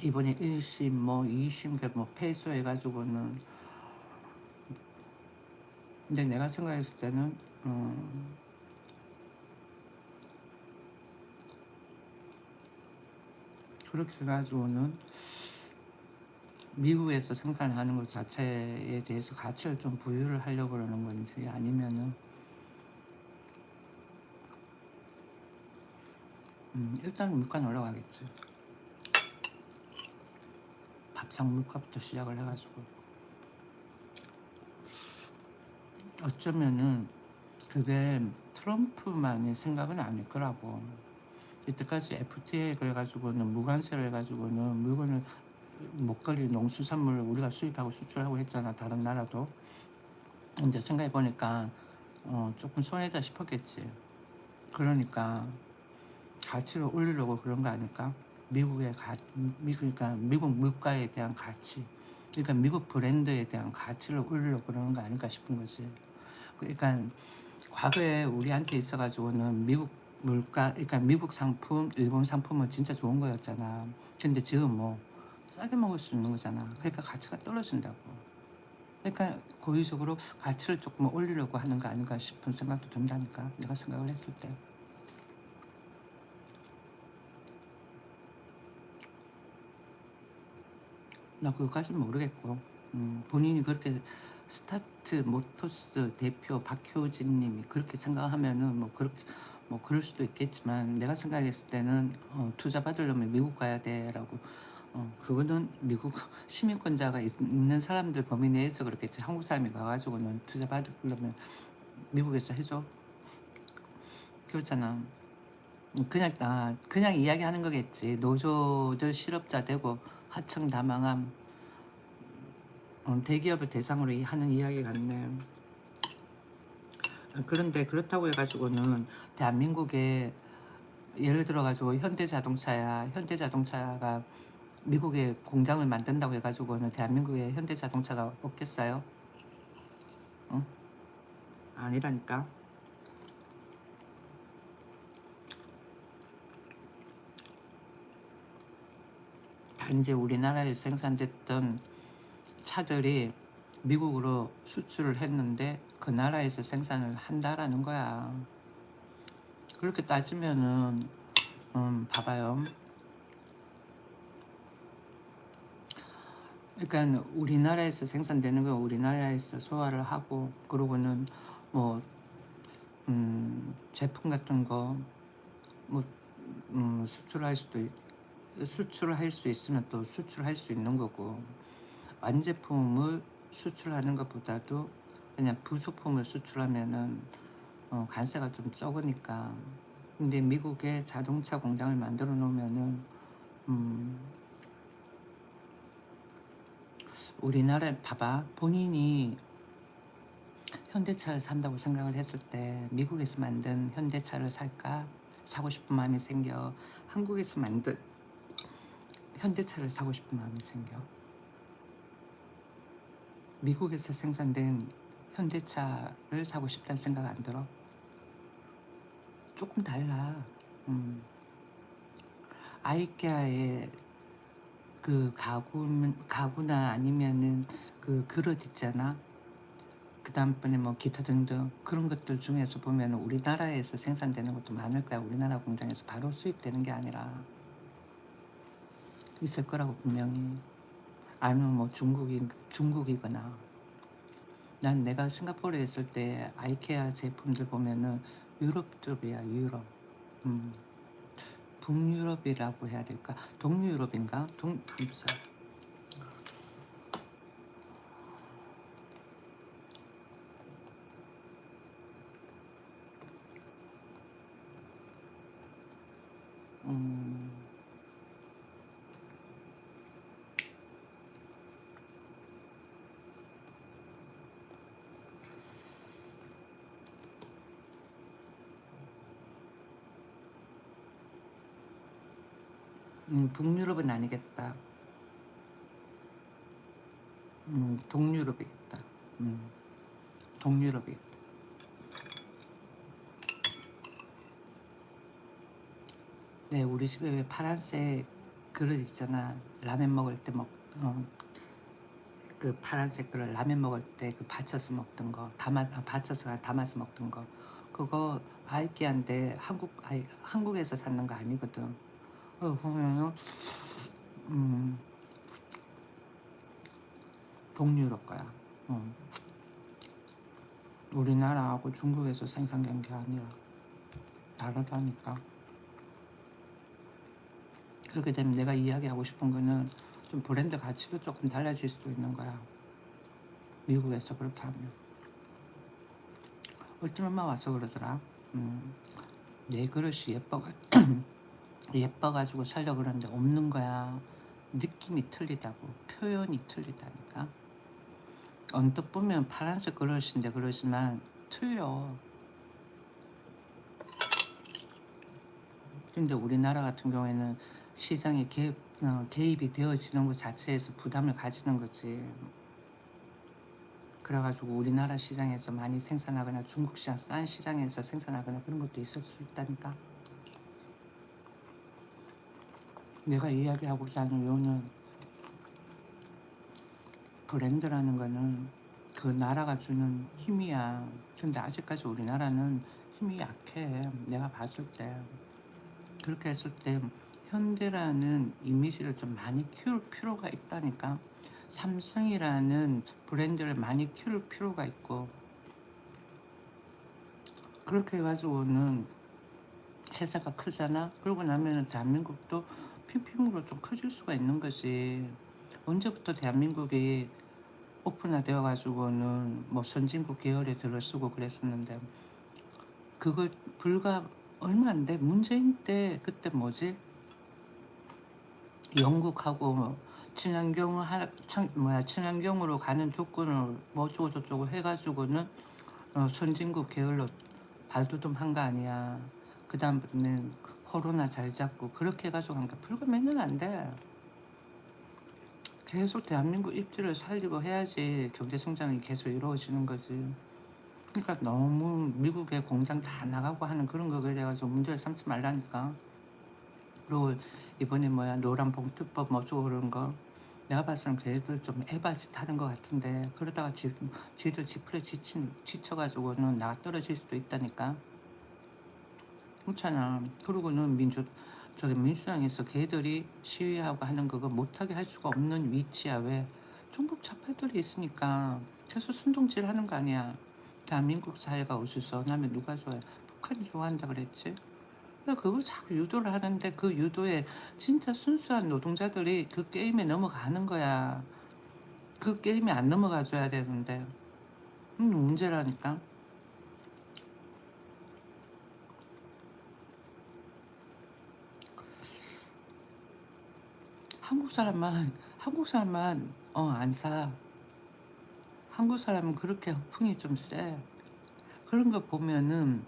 이번에 1심 뭐 2심 뭐 패소해 가지고는. 근데 내가 생각했을 때는 그렇게 해가지고는 미국에서 생산하는 것 자체에 대해서 가치를 좀 부여를 하려고 그러는 건지 아니면은 일단 물가는 올라가겠지. 밥상 물가부터 시작을 해가지고 어쩌면은 그게 트럼프만의 생각은 아닐 거라고. 이때까지 FTA 그래가지고는 무관세를 해가지고는 물건을 먹거리 농수산물을 우리가 수입하고 수출하고 했잖아. 다른 나라도. 근데 생각해보니까 조금 손해다 싶었겠지. 그러니까 가치를 올리려고 그런 거 아닐까? 그러니까 미국 물가에 대한 가치, 그러니까 미국 브랜드에 대한 가치를 올리려고 그러는 거 아닐까 싶은 거지. 그러니까 과거에 우리한테 있어가지고는 미국 물가, 그러니까 미국 상품, 일본 상품은 진짜 좋은 거였잖아. 근데 지금 뭐 싸게 먹을 수 있는 거잖아. 그러니까 가치가 떨어진다고. 그러니까 고의적으로 가치를 조금 올리려고 하는 거 아닌가 싶은 생각도 든다니까. 내가 생각을 했을 때. 나 그것까지는 모르겠고 본인이 그렇게 제트 모터스 대표 박효진 님이 그렇게 생각하면은 뭐 그렇게 뭐 그럴 수도 있겠지만, 내가 생각했을 때는 "투자 받으려면 미국 가야 돼."라고. 그거는 미국 시민권자가 있는 사람들 범위 내에서 그렇겠지. 한국 사람이 가 가지고는 투자 받으려면 미국에서 해 줘. 그렇잖아. 그냥 이야기하는 거겠지. 노조들 실업자 되고 하청 다망함, 대기업을 대상으로 하는 이야기 같네. 그런데 그렇다고 해 가지고는 대한민국에 예를 들어 가지고 현대자동차가 미국에 공장을 만든다고 해 가지고는 대한민국에 현대자동차가 없겠어요? 응? 아니라니까. 단지 우리나라에 생산됐던 차들이 미국으로 수출을 했는데 그 나라에서 생산을 한다라는 거야. 그렇게 따지면은 봐봐요. 그러니까 우리나라에서 생산되는 거 우리나라에서 소화를 하고, 그러고는 뭐 제품 같은 거 뭐 수출할 수 있으면 또 수출할 수 있는 거고, 완제품을 수출하는 것보다도 그냥 부속품을 수출하면은 관세가 좀 적으니까. 근데 미국에 자동차 공장을 만들어 놓으면은 음 우리나라 봐봐. 본인이 현대차를 산다고 생각을 했을 때 미국에서 만든 현대차를 살까? 사고 싶은 마음이 생겨? 한국에서 만든 현대차를 사고 싶은 마음이 생겨? 미국에서 생산된 현대차를 사고 싶다는 생각 안 들어? 조금 달라. 음. 아이케아의 그 가구나 아니면은 그 그릇 있잖아. 그 다음번에 뭐 기타 등등 그런 것들 중에서 보면 우리나라에서 생산되는 것도 많을 거야. 우리나라 공장에서 바로 수입되는 게 아니라 있을 거라고 분명히. 아니면 뭐 중국이거나. 난 내가 싱가포르에 있을 때 아이케아 제품들 보면은 유럽 쪽이야, 유럽. 음, 북유럽이라고 해야 될까? 동유럽인가? 무슨 음, 북유럽은 아니겠다. 동유럽이겠다. 음, 동유럽이겠다. 네, 우리 집에 왜 파란색 그릇 있잖아. 라면 먹을 때 그 파란색 그릇 라면 먹을 때 그 받쳐서 먹던 거, 받쳐서 담아서 먹던 거. 그거 아이키한데 한국에서 샀는 거 아니거든. 보면은 음, 동유럽 거야. 음, 우리나라하고 중국에서 생산된 게 아니라 다르다니까. 그렇게 되면 내가 이야기하고 싶은 거는 좀 브랜드 가치도 조금 달라질 수도 있는 거야. 미국에서 그렇게 하면. 어떤 엄마 와서 그러더라. 내 그릇이 예뻐가지고 살려고 그러는데 없는 거야. 느낌이 틀리다고. 표현이 틀리다니까. 언뜻 보면 파란색 그릇인데 그러지만 틀려. 근데 우리나라 같은 경우에는 시장에 개입이 되어지는 것 자체에서 부담을 가지는 거지. 그래가지고 우리나라 시장에서 많이 생산하거나 중국 시장 싼 시장에서 생산하거나 그런 것도 있을 수 있다니까. 내가 이야기하고자 하는 이유는 브랜드라는 거는 그 나라가 주는 힘이야. 근데 아직까지 우리나라는 힘이 약해. 내가 봤을 때. 그렇게 했을 때 현대라는 이미지를 좀 많이 키울 필요가 있다니까. 삼성이라는 브랜드를 많이 키울 필요가 있고, 그렇게 해가지고는 회사가 크잖아. 그러고 나면은 대한민국도 핑핑으로 좀 커질 수가 있는 거지. 언제부터 대한민국이 오픈화 되어가지고는 뭐 선진국 계열에 들어서고 그랬었는데, 그거 불과 얼마 안 돼. 문재인 때 그때 뭐지? 영국하고 뭐 친환경으로 가는 조건을 뭐 어쩌고 저쩌고 해가지고는 선진국 계열로 발돋움한 거 아니야. 그 다음부터는 코로나 잘 잡고 그렇게 해가지고 한 거 불과 몇 년 안 돼. 계속 대한민국 입지를 살리고 해야지 경제 성장이 계속 이루어지는 거지. 그러니까 너무 미국에 공장 다 나가고 하는 그런 거에 대해서 문제를 삼지 말라니까. 그리고 이번에 노란 봉투법 뭐 어쩌고 그런 거, 내가 봤을 때는 걔들 좀 에바짓 하는 것 같은데, 그러다가 지들 지풀에 지쳐가지고는 나가 떨어질 수도 있다니까. 그렇잖아. 그러고는 민주당에서 걔들이 시위하고 하는 그거 못하게 할 수가 없는 위치야. 왜? 종북 좌파들이 있으니까 계속 순동질 하는 거 아니야. 대한민국 사회가 어디서 나면 누가 좋아해? 북한이 좋아한다 그랬지? 그러니까 그걸 자꾸 유도를 하는데, 그 유도에 진짜 순수한 노동자들이 그 게임에 넘어가는 거야. 그 게임에 안 넘어가줘야 되는데. 문제라니까. 한국 사람만 안 사. 한국 사람은 그렇게 허풍이 좀 세. 그런 거 보면은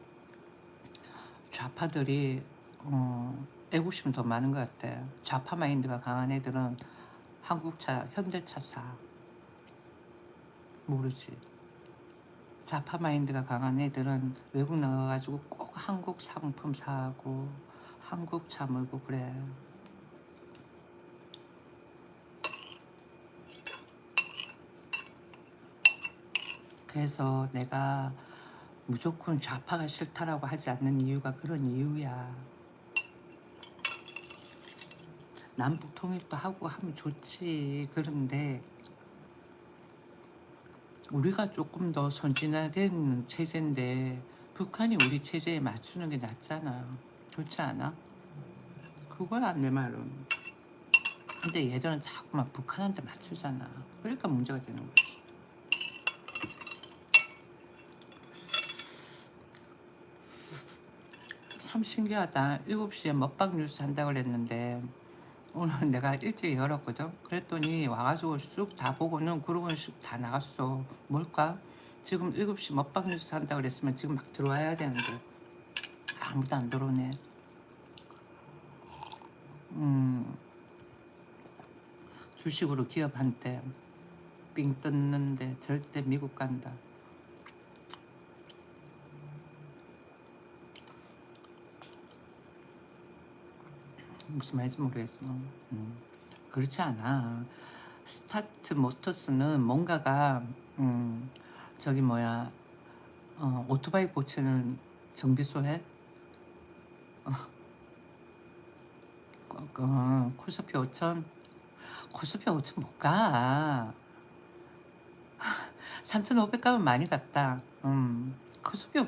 좌파들이 애국심 더 많은 것 같아. 좌파 마인드가 강한 애들은 한국차, 현대차 사. 모르지. 좌파 마인드가 강한 애들은 외국 나가가지고 꼭 한국 상품 사고 한국 차 몰고 그래. 그래서 내가 무조건 좌파가 싫다라고 하지 않는 이유가 그런 이유야. 남북 통일도 하고 하면 좋지. 그런데 우리가 조금 더 선진화된 체제인데 북한이 우리 체제에 맞추는 게 낫잖아. 그렇지 않아? 그거야 내 말은. 근데 예전엔 자꾸만 북한한테 맞추잖아. 그러니까 문제가 되는 거야. 참 신기하다. 7시에 먹방 뉴스 한다고 그랬는데 오늘 내가 일찍 열었거든. 그랬더니 와가지고 쑥 다 보고는 그러고는 쑥 다 나갔어. 뭘까? 지금 7시 먹방 뉴스 한다고 그랬으면 지금 막 들어와야 되는데 아무도 안 들어오네. 음, 주식으로 기업한테 삥 뜯는데 절대 미국 간다. 무슨 말인지 모르겠어. 그렇지 않아. 스타트 모터스는 뭔가가 저기 오토바이 고치는 정비소 해? 코스피 5천? 코스피 5천 못 가. 3,500 가면 많이 갔다. 코스피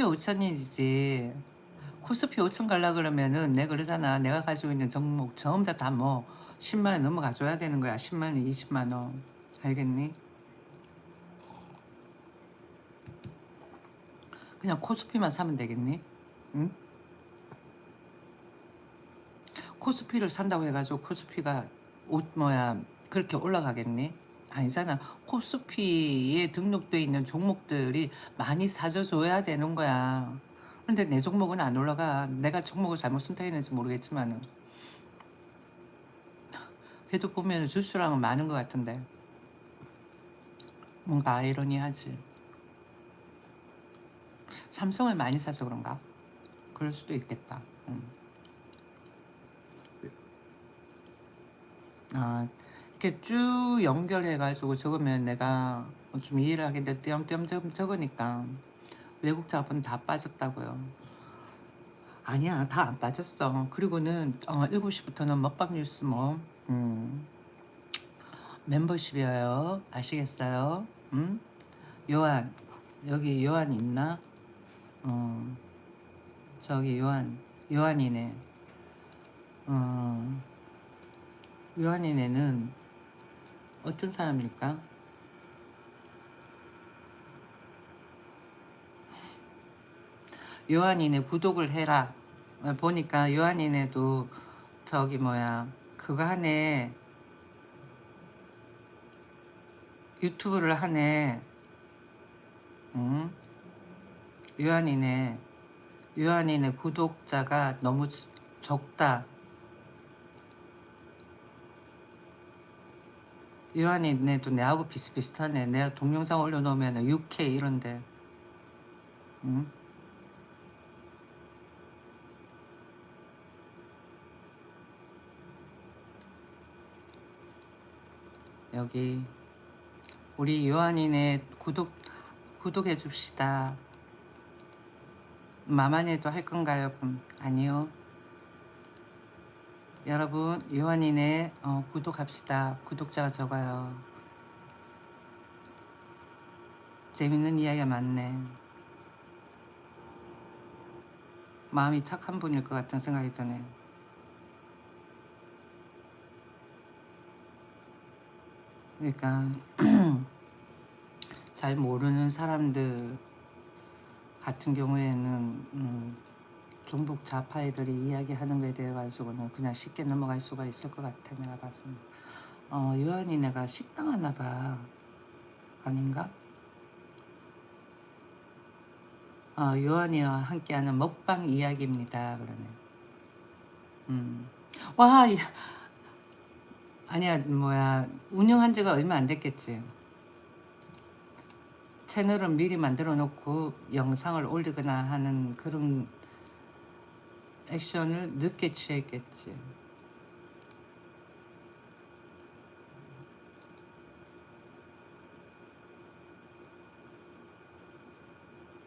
5천이지. 코스피 5천 갈라 그러면은 내가 그러잖아. 내가 가지고 있는 종목 전부 다 뭐 10만 원 넘어가줘야 되는 거야. 10만 원, 20만 원. 알겠니? 그냥 코스피만 사면 되겠니? 응? 코스피를 산다고 해가지고 코스피가 그렇게 올라가겠니? 아니잖아. 코스피에 등록돼 있는 종목들이 많이 사져줘야 되는 거야. 근데 내 종목은 안 올라가. 내가 종목을 잘못 선택했는지 모르겠지만은 그래도 보면 주수량은 많은 것 같은데 뭔가 아이러니하지. 삼성을 많이 사서 그런가? 그럴 수도 있겠다. 아, 이렇게 쭉 연결해가지고 적으면 내가 좀 이해를 하겠는데 띄엄띄엄 적으니까 외국 자본 다 빠졌다고요. 아니야, 다 안 빠졌어. 그리고는 7시부터는 먹방 뉴스 음, 멤버십이에요. 아시겠어요? 음? 요한, 여기 요한 있나? 어, 저기 요한이네. 어, 요한이네는 어떤 사람일까? 요한이네 구독을 해라. 보니까 요한이네도 저기 뭐야 그거 하네. 유튜브를 하네. 응? 요한이네 요한이네 구독자가 너무 적다. 요한이네도 내하고 비슷비슷하네. 내가 동영상 올려놓으면 6K 이런데. 응? 여기 우리 요한이네 구독해 줍시다. 마만해도 할 건가요? 그럼 아니요. 여러분 요한이네 구독합시다. 구독자가 적어요. 재밌는 이야기가 많네. 마음이 착한 분일 것 같은 생각이 드네. 그러니까 잘 모르는 사람들 같은 경우에는 중북 좌파애들이 이야기하는 거에 대해 가지고는 그냥 쉽게 넘어갈 수가 있을 것 같아. 내가 봤을 때 요한이네가 식당 하나 봐. 아닌가? 요한이와 함께하는 먹방 이야기입니다. 그러네. 와, 아니야, 뭐야. 운영한 지가 얼마 안 됐겠지. 채널은 미리 만들어 놓고 영상을 올리거나 하는 그런 액션을 늦게 취했겠지.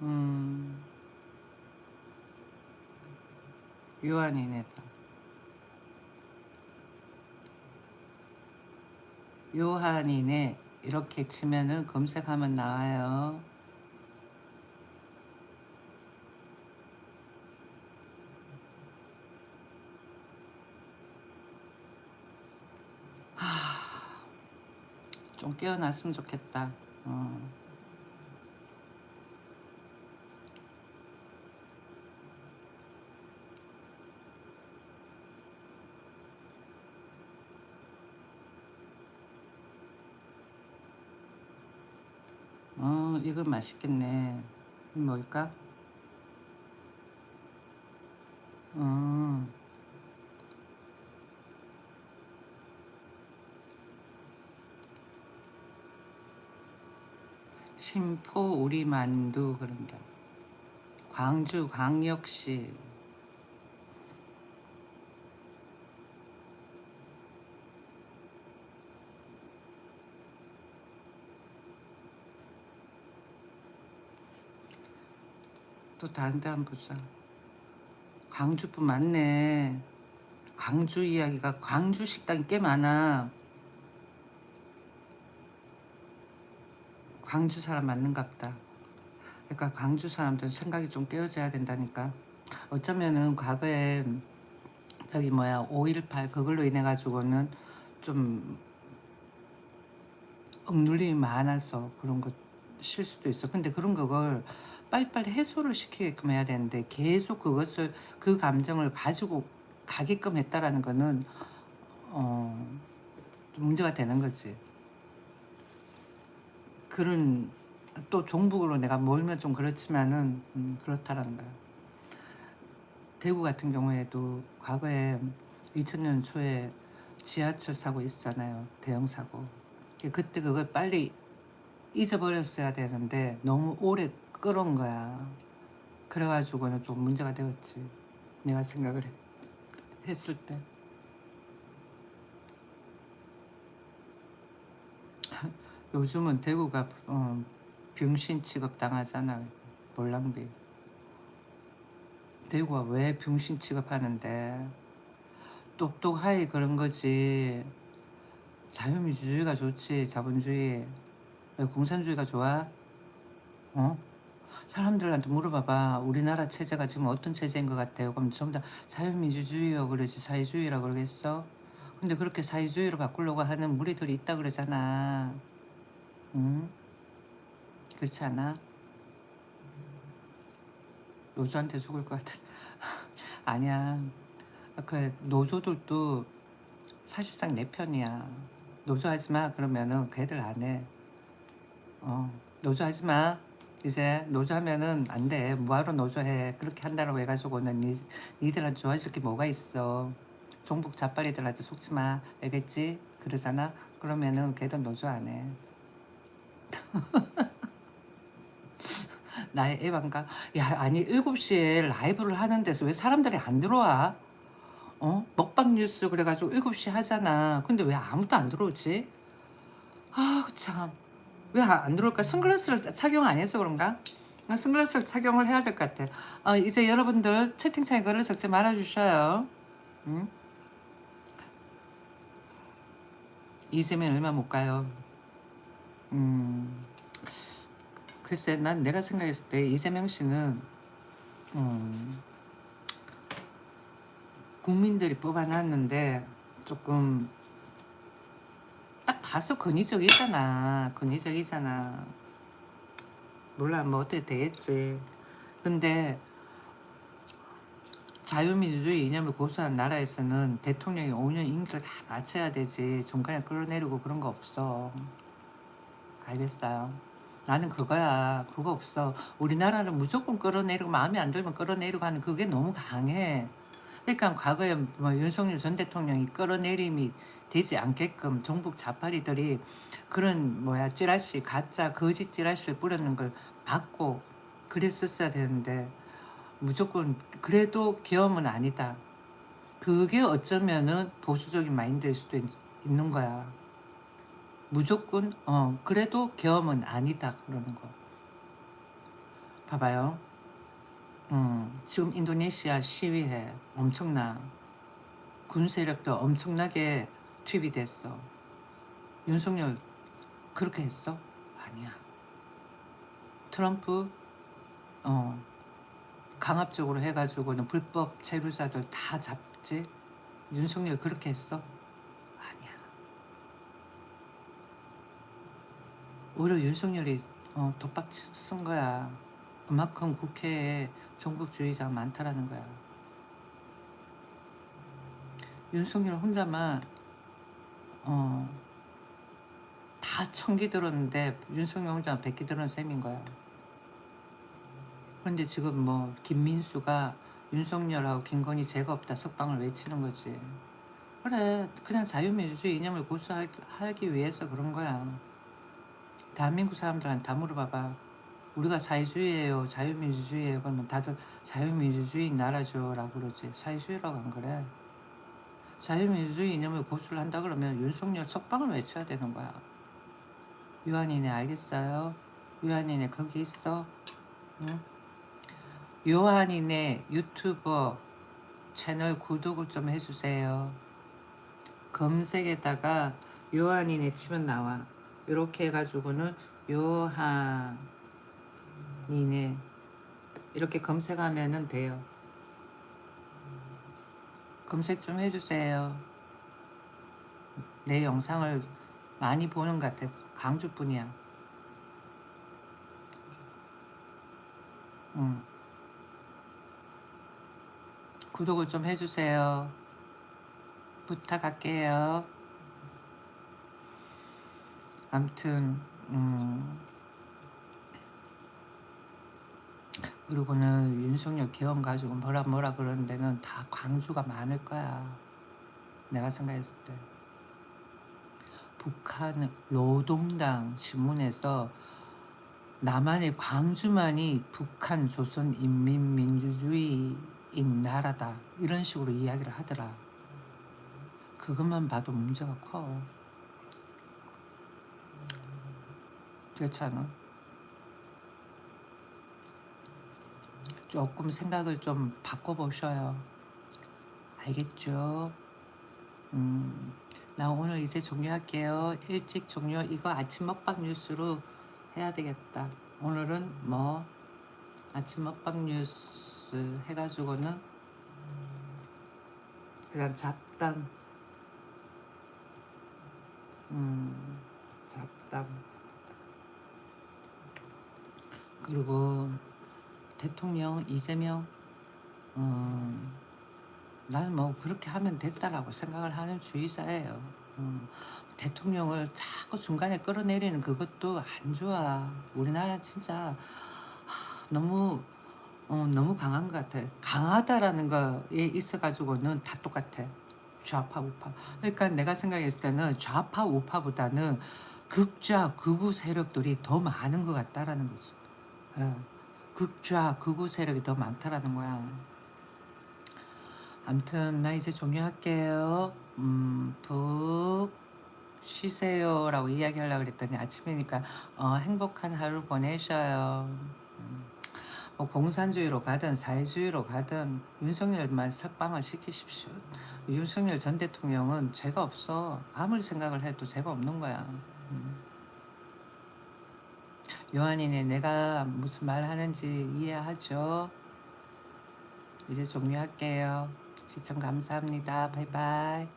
음, 요한이네다. 요한이네 이렇게 치면은 검색하면 나와요. 좀 깨어났으면 좋겠다. 어. 이거 맛있겠네. 이 뭘까? 음, 심포 우리 만두 그런다. 광주 광역시. 또 다른 데 한번 보자. 광주분 많네. 광주 이야기가 광주 식당이 꽤 많아. 광주 사람 맞는가 보다. 그러니까 광주 사람들 생각이 좀 깨어져야 된다니까. 어쩌면은 과거에 저기 뭐야 5.18 그걸로 인해 가지고는 좀 억눌림이 많아서 그런 거 실 수도 있어. 근데 그런 그걸 빨리빨리 해소를 시키게끔 해야 되는데 계속 그것을 그 감정을 가지고 가게끔 했다라는 거는 어, 좀 문제가 되는 거지. 그런 또 종북으로 내가 몰면 좀 그렇지만은 그렇다라는 거야. 대구 같은 경우에도 과거에 2000년 초에 지하철 사고 있었잖아요. 대형 사고. 그때 그걸 빨리 잊어버렸어야 되는데 너무 오래 끌어온 거야. 그래가지고는 좀 문제가 되었지. 내가 생각을 했을 때. 요즘은 대구가 병신 취급 당하잖아. 몰랑비. 대구가 왜 병신 취급하는데 똑똑하이 그런 거지. 자유민주주의가 좋지. 자본주의. 왜 공산주의가 좋아? 어? 사람들한테 물어봐봐. 우리나라 체제가 지금 어떤 체제인 것 같아요? 그럼 전부 다 자유민주주의요 그러지. 사회주의라고 그러겠어? 근데 그렇게 사회주의로 바꾸려고 하는 무리들이 있다 그러잖아. 응? 그렇지 않아? 노조한테 죽을 것 같은. 아니야. 그 노조들도 사실상 내 편이야. 노조 하지 마. 그러면은 걔들 안 해. 노조 하지 마. 이제 노조 하면은 안 돼. 뭐하러 노조해. 그렇게 한다고 해가지고는 니들한테 좋아질 게 뭐가 있어. 종북 자빨이들한테 속지 마. 알겠지? 그러잖아. 그러면은 걔들 노조 안 해. 나의 애반가. 야, 아니 7시에 라이브를 하는 데서 왜 사람들이 안 들어와? 먹방 뉴스 그래가지고 7시 하잖아. 근데 왜 아무도 안 들어오지? 아, 참. 왜 안 들어올까? 선글라스를 착용 안 해서 그런가? 선글라스를 착용을 해야 될 것 같아. 이제 여러분들 채팅창에 글을 적지 말아주셔요. 응? 이재명 얼마 못 가요. 글쎄, 난 내가 생각했을 때 이재명 씨는 국민들이 뽑아놨는데 조금 딱 봐서 근위적이잖아. 근위적이잖아. 몰라, 뭐 어떻게 되겠지. 근데 자유민주주의 이념을 고수한 나라에서는 대통령이 5년 임기를 다 마쳐야 되지. 중간에 끌어내리고 그런 거 없어. 알겠어요. 나는 그거야. 그거 없어. 우리나라는 무조건 끌어내리고 마음에 안 들면 끌어내리고 하는 그게 너무 강해. 그러니까 과거에 뭐 윤석열 전 대통령이 끌어내림이 되지 않게끔 종북 좌파리들이 그런 찌라시 가짜 거짓 찌라시를 뿌리는 걸 막고 그랬었어야 되는데 무조건 그래도 계엄은 아니다. 그게 어쩌면은 보수적인 마인드일 수도 있는 거야. 무조건 그래도 계엄은 아니다 그러는 거. 봐봐요. 지금 인도네시아 시위해 엄청나. 군 세력도 엄청나게 투입이 됐어. 윤석열 그렇게 했어? 아니야. 트럼프 강압적으로 해가지고는 불법 체류자들 다 잡지. 윤석열 그렇게 했어? 아니야. 오히려 윤석열이 독박 쓴 거야. 그만큼 국회에 종북주의자가 많다라는 거야. 윤석열 혼자만 다 천기 들었는데 윤석열 혼자 100기 들은 셈인 거야. 그런데 지금 뭐 김민수가 윤석열하고 김건희 죄가 없다 석방을 외치는 거지. 그래, 그냥 자유민주주의 이념을 고수하기 위해서 그런 거야. 대한민국 사람들한테 다 물어봐봐. 우리가 사회주의예요, 자유민주주의예요. 그러면 다들 자유민주주의 나라죠 라고 그러지. 사회주의라고 안 그래. 자유민주주의 이념을 고수를 한다 그러면 윤석열 석방을 외쳐야 되는 거야. 요한이네 알겠어요? 요한이네 거기 있어? 응? 요한이네 유튜버 채널 구독을 좀 해주세요. 검색에다가 요한이네 치면 나와. 이렇게 해가지고는 요한이네 이렇게 검색하면 돼요. 검색 좀 해주세요. 내 영상을 많이 보는 것 같아. 강주뿐이야. 구독을 좀 해주세요. 부탁할게요. 아무튼 그리고는 윤석열 개헌 가지고 뭐라 그러는 데는 다 광주가 많을 거야. 내가 생각했을 때. 북한 노동당 신문에서 남한의 광주만이 북한 조선인민민주주의인 나라다. 이런 식으로 이야기를 하더라. 그것만 봐도 문제가 커. 그렇지 않아? 조금 생각을 좀 바꿔보셔요. 알겠죠? 음, 나 오늘 이제 종료할게요. 일찍 종료. 이거 아침 먹방 뉴스로 해야 되겠다. 오늘은 뭐 아침 먹방 뉴스 해가지고는 그냥 잡담, 잡담. 그리고 대통령 이재명, 음, 나는 뭐 그렇게 하면 됐다라고 생각을 하는 주의자예요. 음, 대통령을 자꾸 중간에 끌어내리는 그것도 안 좋아. 우리나라 진짜 너무 너무 강한 것 같아. 강하다라는 거에 있어가지고는 다 똑같아. 좌파 우파. 그러니까 내가 생각했을 때는 좌파 우파보다는 극좌 극우 세력들이 더 많은 것 같다라는 거지. 예. 극좌 극우 세력이 더 많다라는 거야. 아무튼 나 이제 종료할게요. 푹 쉬세요라고 이야기하려고 그랬더니 아침이니까 행복한 하루 보내셔요. 뭐 공산주의로 가든 사회주의로 가든 윤석열만 석방을 시키십시오. 윤석열 전 대통령은 죄가 없어. 아무리 생각을 해도 죄가 없는 거야. 요한이네, 내가 무슨 말 하는지 이해하죠? 이제 종료할게요. 시청 감사합니다. 바이바이.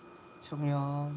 종료.